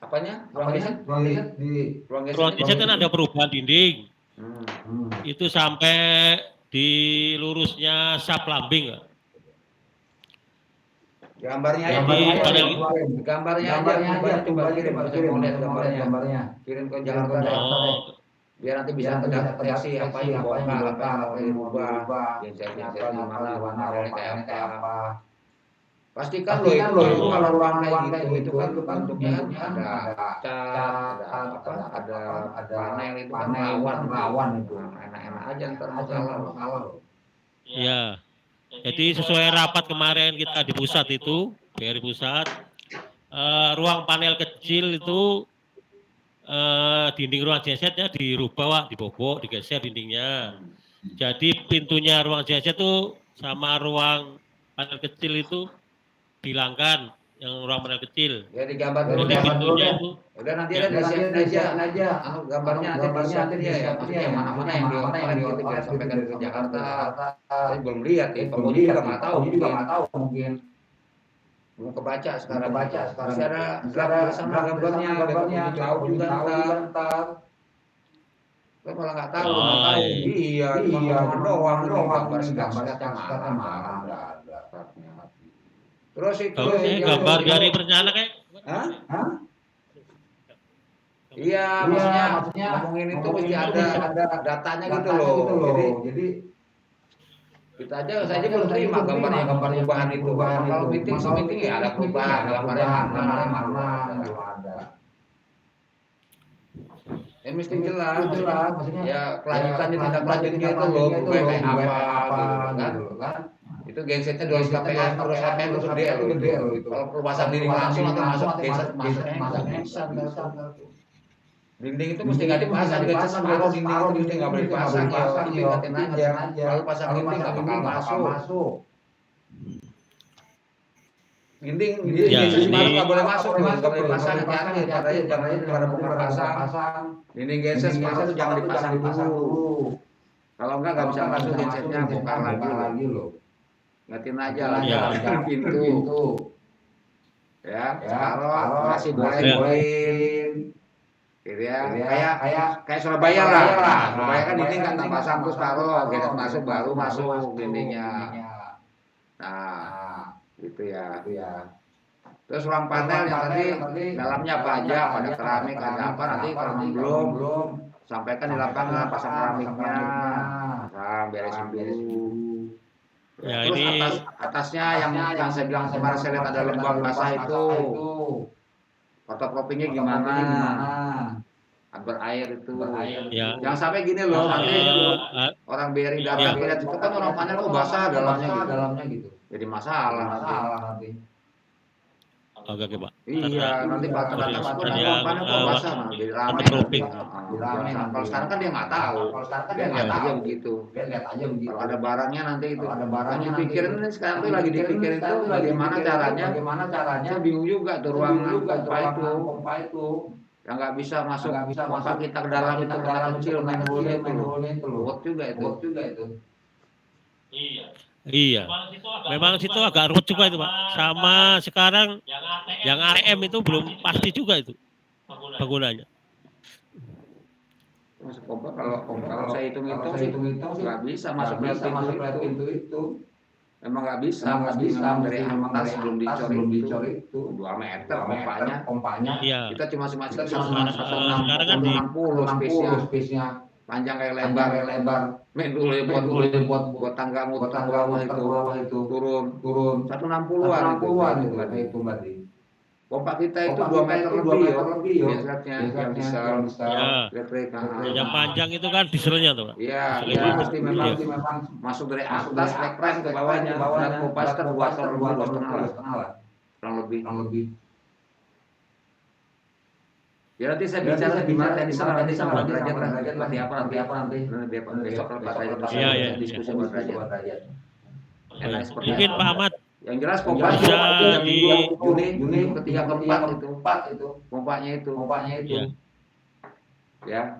Apanya? Ruang genset kan ada perubahan dinding. Itu sampai di lurusnya sub lambing Pak. Gambarnya aja, coba kirim gambarnya. Kirim ke Jakarta deh. Biar nanti bisa terdeteksi apa yang bongkar, apa yang dirubah, gensetnya apa, gimana, warna kayak apa. Pastikan loh itu kalau ruang kayak gitu itu kan bentuknya kan ada cat, ada panel itu kan rawan itu. Nah, enak-enak aja ntar masalah loh. Ya. Jadi sesuai rapat kemarin kita di pusat itu, BRI pusat, ruang panel kecil itu dinding ruang gensetnya dirubah, Wak, dibobok, digeser dindingnya. Jadi pintunya ruang genset itu sama ruang panel kecil itu dihilangkan, yang ruang panel kecil. Ya digambar dulu Jadi deh. pintunya itu Udah nanti ada disiapin aja. Gambarnya nanti disiapin ya. Maksudnya yang mana-mana yang di gitu biar sampaikan ke Jakarta. Saya belum lihat ya. Penguji juga nggak tahu mungkin. Belum kebaca sekarang. Masih ada draft sama gambarnya. Tahu juga ntar. Lo malah nggak tahu. Iya. Cuma doang gambar sketch-sketch mana ada. Terus itu gambar dari perencanaan kayak Hah? Iya, maksudnya ngomongin itu mesti ada datanya gitu loh. Jadi kita saya aja belum terima gambar perubahan itu. Kalau meeting ya ada perubahan, gambarnya mana kalau ada. Mesti jelas, maksudnya ya kelanjutan tindak lanjutnya itu loh, kayak apa gitu kan. Itu gensetnya 200 kpm, terus kpm itu gede loh itu. Kalau perluasan dinding langsung atau masuk genset masuknya dinding itu mesti nggak dipasang, genset separuh dinding itu mesti nggak boleh dipasang ya, ditingkatin aja. Kalau pasang dinding nggak bakal masuk. Dinding genset separuh nggak boleh masuk, nggak boleh dipasang, hati-hati, jangan pada bukan pasang. Dinding genset separuh itu jangan dipasang dulu. Kalau nggak bisa masuk gensetnya, bongkar lagi loh. Ngatin aja lah pintu. Ya, separuh masih bolehin. Gitu ya. Kayak Surabaya lah. Surabaya kan dinding kan tak pasang terus taruh, genset masuk baru masuk dindingnya. Nah, gitu ya. Terus ruang panel yang tadi dalamnya apa aja, ada keramik, ada apa nanti kalau belum sampaikan di lapangan pasang keramiknya. Beresin dulu. Ya, Terus ini atasnya yang saya bilang kemarin saya lihat ada lembab basah itu. Fotokopinya gimana? Berair itu. Ya. Jangan sampai gini loh, nanti orang BRI datang lihat itu kan orang panel kok basah dalamnya gitu. Jadi masalah nanti. Oke, Pak. Iya, nanti bakal orang panel kok basah nanti jadi rame. Kalau sekarang kan dia nggak tahu. Dia lihat aja begitu. Kalau ada barangnya nanti itu. Yang dipikirin ini sekarang tuh lagi dipikirin itu bagaimana caranya. Saya bingung juga tuh ruangan pompa itu. Yang nggak bisa masuk pompa kita ke dalam itu karena kecil manhole-nya itu. Buat juga itu. Iya. Memang situ agak ruwet juga itu, Pak. Sama sekarang yang ATM itu belum pasti juga itu penggunanya. Masuk pompa kalau saya hitung sih nggak bisa masuk lewat pintu itu. Emang nggak bisa dari atas belum dicor itu 2 meter pompanya. Iya. Kita cuma 160 space-nya. Panjang kayak lebar. Main dulu buat tangga bawah itu turun 160-an itu berarti. Pompa kita itu 2 meter lebih biasanya yang bisa elektrik. Yang panjang itu kan dieselnya tuh, Pak. Iya, mesti memang masuk dari atas rem ke bawahnya dan pompa sekitar 2 ton 2,5 lah. Kurang lebih. Ya nanti saya bicara gimana nanti sama derajat seperti apa nanti. Besok kalau Pak Derajat diskusi buat derajat. Mungkin Pak Ahmad yang jelas pompa yang Juni ketiga keempat itu pompanya itu. Ya.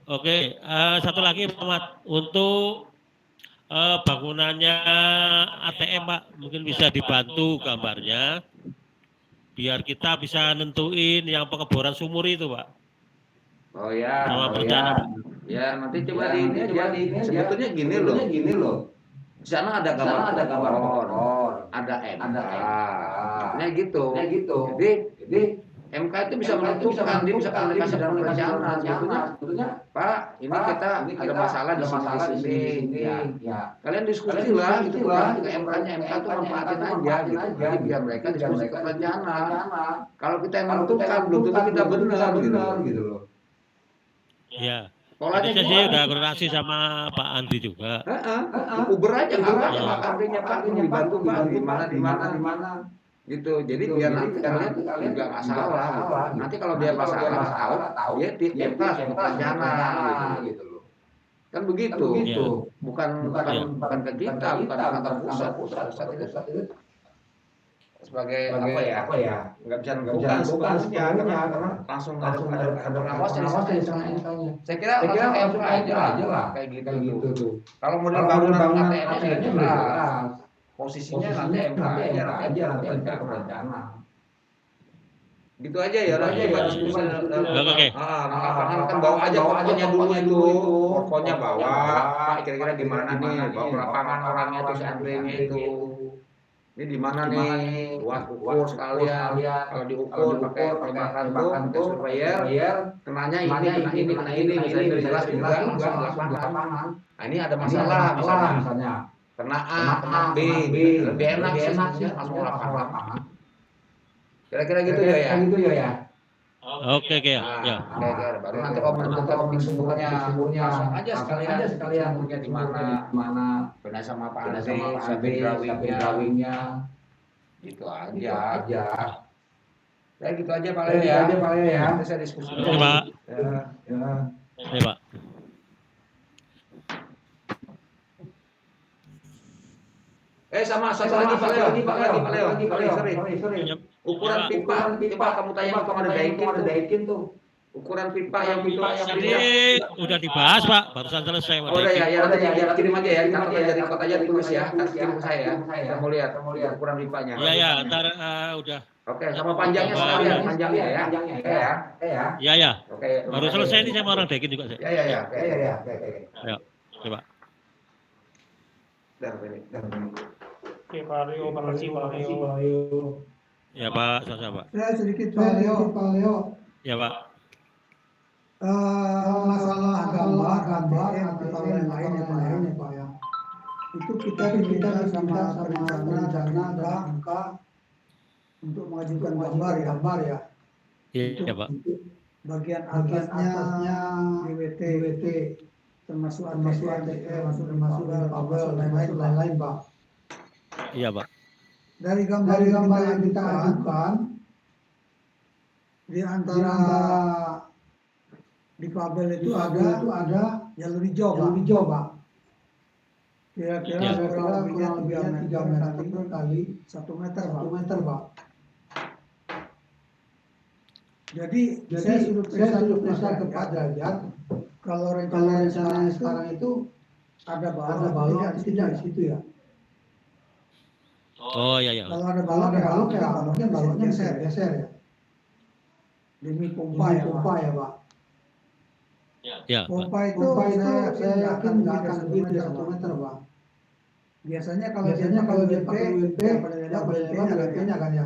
Oke. Satu lagi Pak Ahmad untuk bangunannya ATM, Pak, mungkin bisa dibantu gambarnya biar kita bisa nentuin yang pengeboran sumur itu, Pak. Oh ya. Sama perencanaan. Ya nanti coba di ini aja. Sebetulnya gini loh. Di sana ada gambar pohon, ada MK. Nah gitu. Jadi MK itu bisa menentukan, dia bisa komunikasi dalam rencana sebetulnya. Pak, ini kita ada masalah di sini. Ya. Kalian diskusi lah gitu kan ke MK-nya, MK itu manfaatin aja gitu. Jadi biar mereka diskusi ke rencana. Kalau kita yang menentukan belum tentu kita benar gitu loh. Iya. Polanya Jadi saya sih udah koordinasi sama Pak Andri juga. Uber aja nggak apa-apa Pak Andrinya Pak, dibantu Pak di mana. Gitu. Jadi biar nanti kalian juga nggak salah gitu. Nanti kalau dia masalah tahu dia di MK rencana gitu loh. Kan begitu. Bukan ke kita, bukan kantor pusat itu sebagai apa ya? Nggak bisa bukan karena langsung ada pengawasnya. Saya kira langsung aja lah kayak gitu tuh. Kalau model bangunan ATM-nya jelas. Posisinya nanti MK aja nanti rencana. Gitu aja ya, nanti kita diskusi. Oke. Kan bawa aja pokoknya dulu itu. Pokoknya bawa, Pak kira-kira gimana nih, bawa ke lapangan orangnya itu, seandainya itu. Ini di mana nih, buat ukur sekalian. Kalau diukur pakai tembakan tuh, surveyor, kenanya ini, misalnya jelas juga langsung di lapangan. Nah ini ada masalah misalnya. Kena A, kena B, lebih enak sih langsung lapangan. Kira-kira gitu ya. Oke ya. Baru nanti kalau menentukan topik sembuhnya langsung aja sekalian punya di mana. Benar sama Pak Andri, siapin drawingnya. Gitu aja. Ya gitu aja Pak Leo ya. Nanti saya diskusi. Oke Pak. Ya Pak. Sama satu lagi Pak Leo. Sorry. Ukuran pipa kamu tanya kepada Daikin tuh. Ukuran pipa yang Tadi udah dibahas Pak, barusan selesai. Udah ya, kirim aja ya, dari kota aja ditulis ya, kirim ke saya. Kita mau lihat ukuran pipanya. Iya, ntar udah. Oke, sama panjangnya sekalian, panjangnya ya. Iya. Oke. Baru selesai ini sama orang Daikin juga saya. Iya. Ya, coba. Oke, Pak Leo, makasih Pak Leo. Ya Pak, sama-sama Pak. Saya sedikit Pak Leo. Ya Pak. Masalah gambar atau yang lain ya Pak ya. Itu kita sama rencana untuk mengajukan gambar ya. Iya Pak. Bagian atasnya DWT termasuk termasuk kabel dan lain-lain Pak. Iya Pak. Dari gambar yang kita ajukan di antara di kabel itu ada jalur hijau Pak. Kira-kira kurang lebih 3 meter kali 1 meter Pak. Jadi saya suruh periksa ke Pak Derajat kalau rencananya sekarang itu ada balon tidak di situ ya. Oh iya. Kalau ada balonnya geser ya. Demi pompa ya Pak. Ya. Pompa itu saya yakin nggak akan lebih dari 1 meter Pak. Biasanya kalau dia pakai UNP lebarnya kan ya.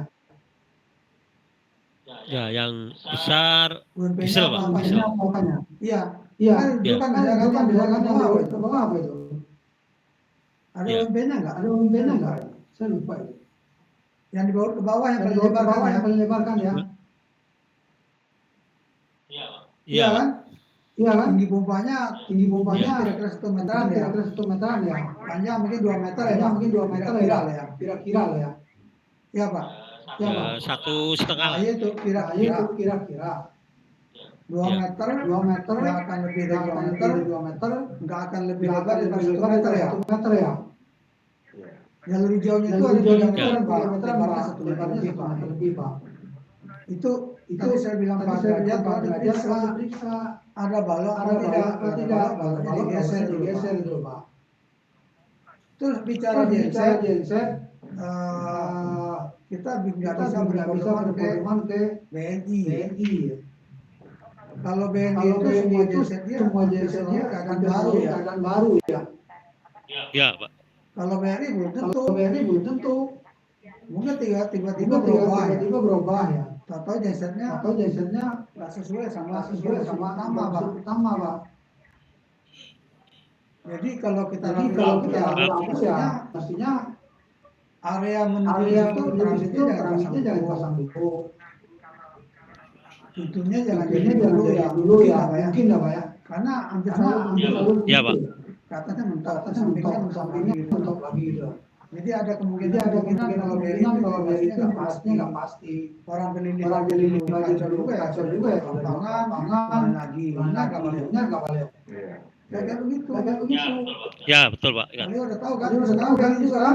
Ya, yang besar diesel Pak. Iya. Itu kan bilangannya apa itu? Ada UNP-nya nggak? Saya lupa itu. Yang di bawah ke bawah yang paling lebar kan ya? Iya kan? Tinggi pompanya kira-kira 1 meteran ya. Panjang mungkin 2 meter ya. Kira-kira ya. Iya Pak. Ya, 1,5 lah. Itu kira-kira. 2 meter nggak akan lebih dari 2 meter, nggak akan lebih lebar dari 1 meter ya. Jalur hijaunya itu ada 3 meter, 4 meter, lebarnya 1 meter lebih Pak. Itu saya bilang Pak Derajat periksa ada balon atau tidak, balonnya digeser dulu Pak. Terus bicara genset, kita nggak bisa berkomitmen ke BNI. Kalau BNI itu semua gensetnya keadaan baru ya. Ya Pak. Kalau BNI belum tentu. Mungkin tiba-tiba berubah ya. Atau gensetnya nggak sesuai sama utama, Pak. Jadi kalau kita ragu ya pastinya area menuju itu transitnya jangan dipasang dulu. Pintunya jangan dulu ya, mungkin ya Pak ya. Karena hampir selalu Ya, Pak. katanya mentok lagi gitu. Jadi ada kemungkinan kalau dari itu pastinya nggak pasti. Orang keliling kacau juga ya. Tangan lagi, benar nggak balik. Kayak begitu. Ya, betul Pak. Ya. Udah tahu kan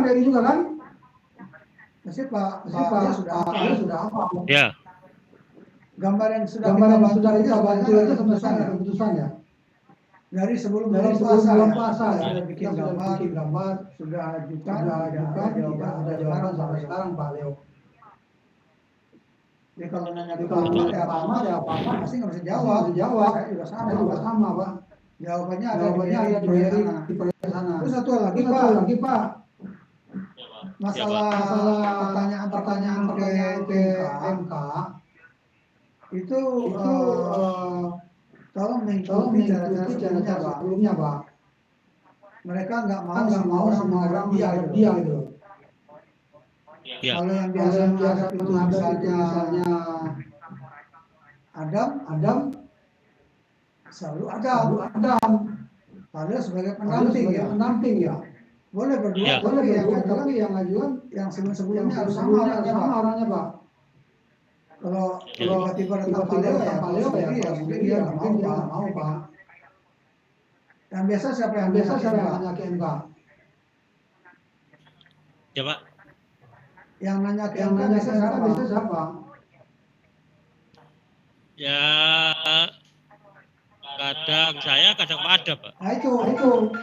dari juga kan. Masih Pak sudah apa? Ya. Gambar yang sudah kita bantu aja keputusannya. Dari sebelum puasa ya. Sudah bikin gambar, sudah ajukan, tidak ada jawaban sampai sekarang Pak Leo. Jadi kalau nanya ke Pak Ahmad ya Pak Ahmad pasti nggak bisa jawab. Saya juga sama Pak. Jawabannya ada di sana. Terus satu lagi Pak. Masalah pertanyaan ke MK itu tolong mengikuti cara sebelumnya Pak. Mereka nggak mau sama orang dia gitu. Ya. Kalau yang biasa itu misalnya Adam selalu Adam. Padahal sebagai pendamping ya. Boleh berdua, tapi yang ngajuan yang sebelumnya harus sama orangnya Pak. Kalau tiba-tiba datang Paleo ya mungkin dia nggak mau Pak. Yang biasa siapa yang nanya ke MK? Ya Pak. Yang nanya ke MK biasa siapa? Ya, kadang saya, kadang Pak Adam, Pak. Nah itu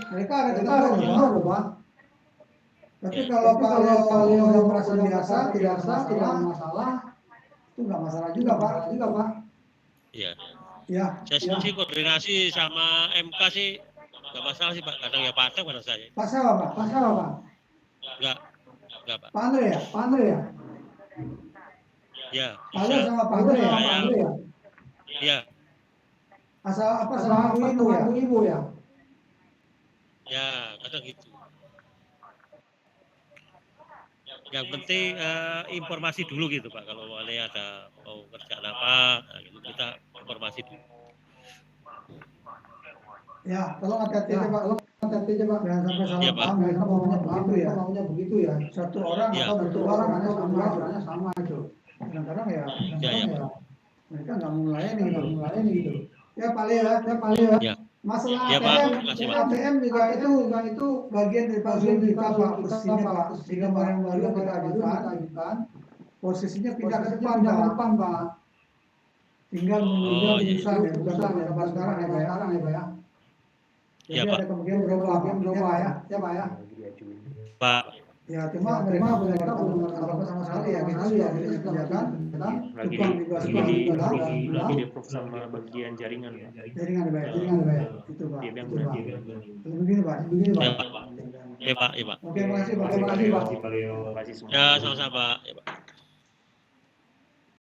mereka ada ketentuan Pak. Tapi kalau Paleo udah merasa biasa, tidak masalah. Itu nggak masalah juga Pak. Iya. Ya. Saya sih koordinasi sama MK sih nggak masalah sih Pak. Kadang ya Pak Adam, kadang saya. Pak siapa Pak? Enggak Pak. Pak Andre ya? Ya. Paleo sama Pak Andre ya? Iya. Asal apa sama ibu ya? Ya, kadang gitu. Yang penting informasi dulu gitu Pak. Kalau ada mau kerjaan apa, nah, gitu, kita informasi dulu. Ya, tolong hati-hati aja Pak. Jangan sampai salah paham. Mereka maunya begitu ya. Satu orang atau berdua orang sama itu. Kadang-kadang ya. Mereka nggak melayani gitu. Ya Pak Leo ya. Masalah ATM juga itu bagian dari kita Pak. Posisinya Pak. Di gambar yang baru kita ajukan. Posisinya pindah ke depan Pak. Tinggal menunggu keputusan ya. Bukan gambar sekarang ya Pak ya. Jadi ada kemungkinan berubah ya Pak ya. Pak. Ya cuma mereka belum apa sama sekali ya kita sudah kerjakan. Lagi di approve sama bagian jaringan ya. Jaringan dibayar. Itu Pak. Begini Pak. Ya Pak. Oke, terima kasih Pak. Ya sama-sama Pak. Ya, Pak.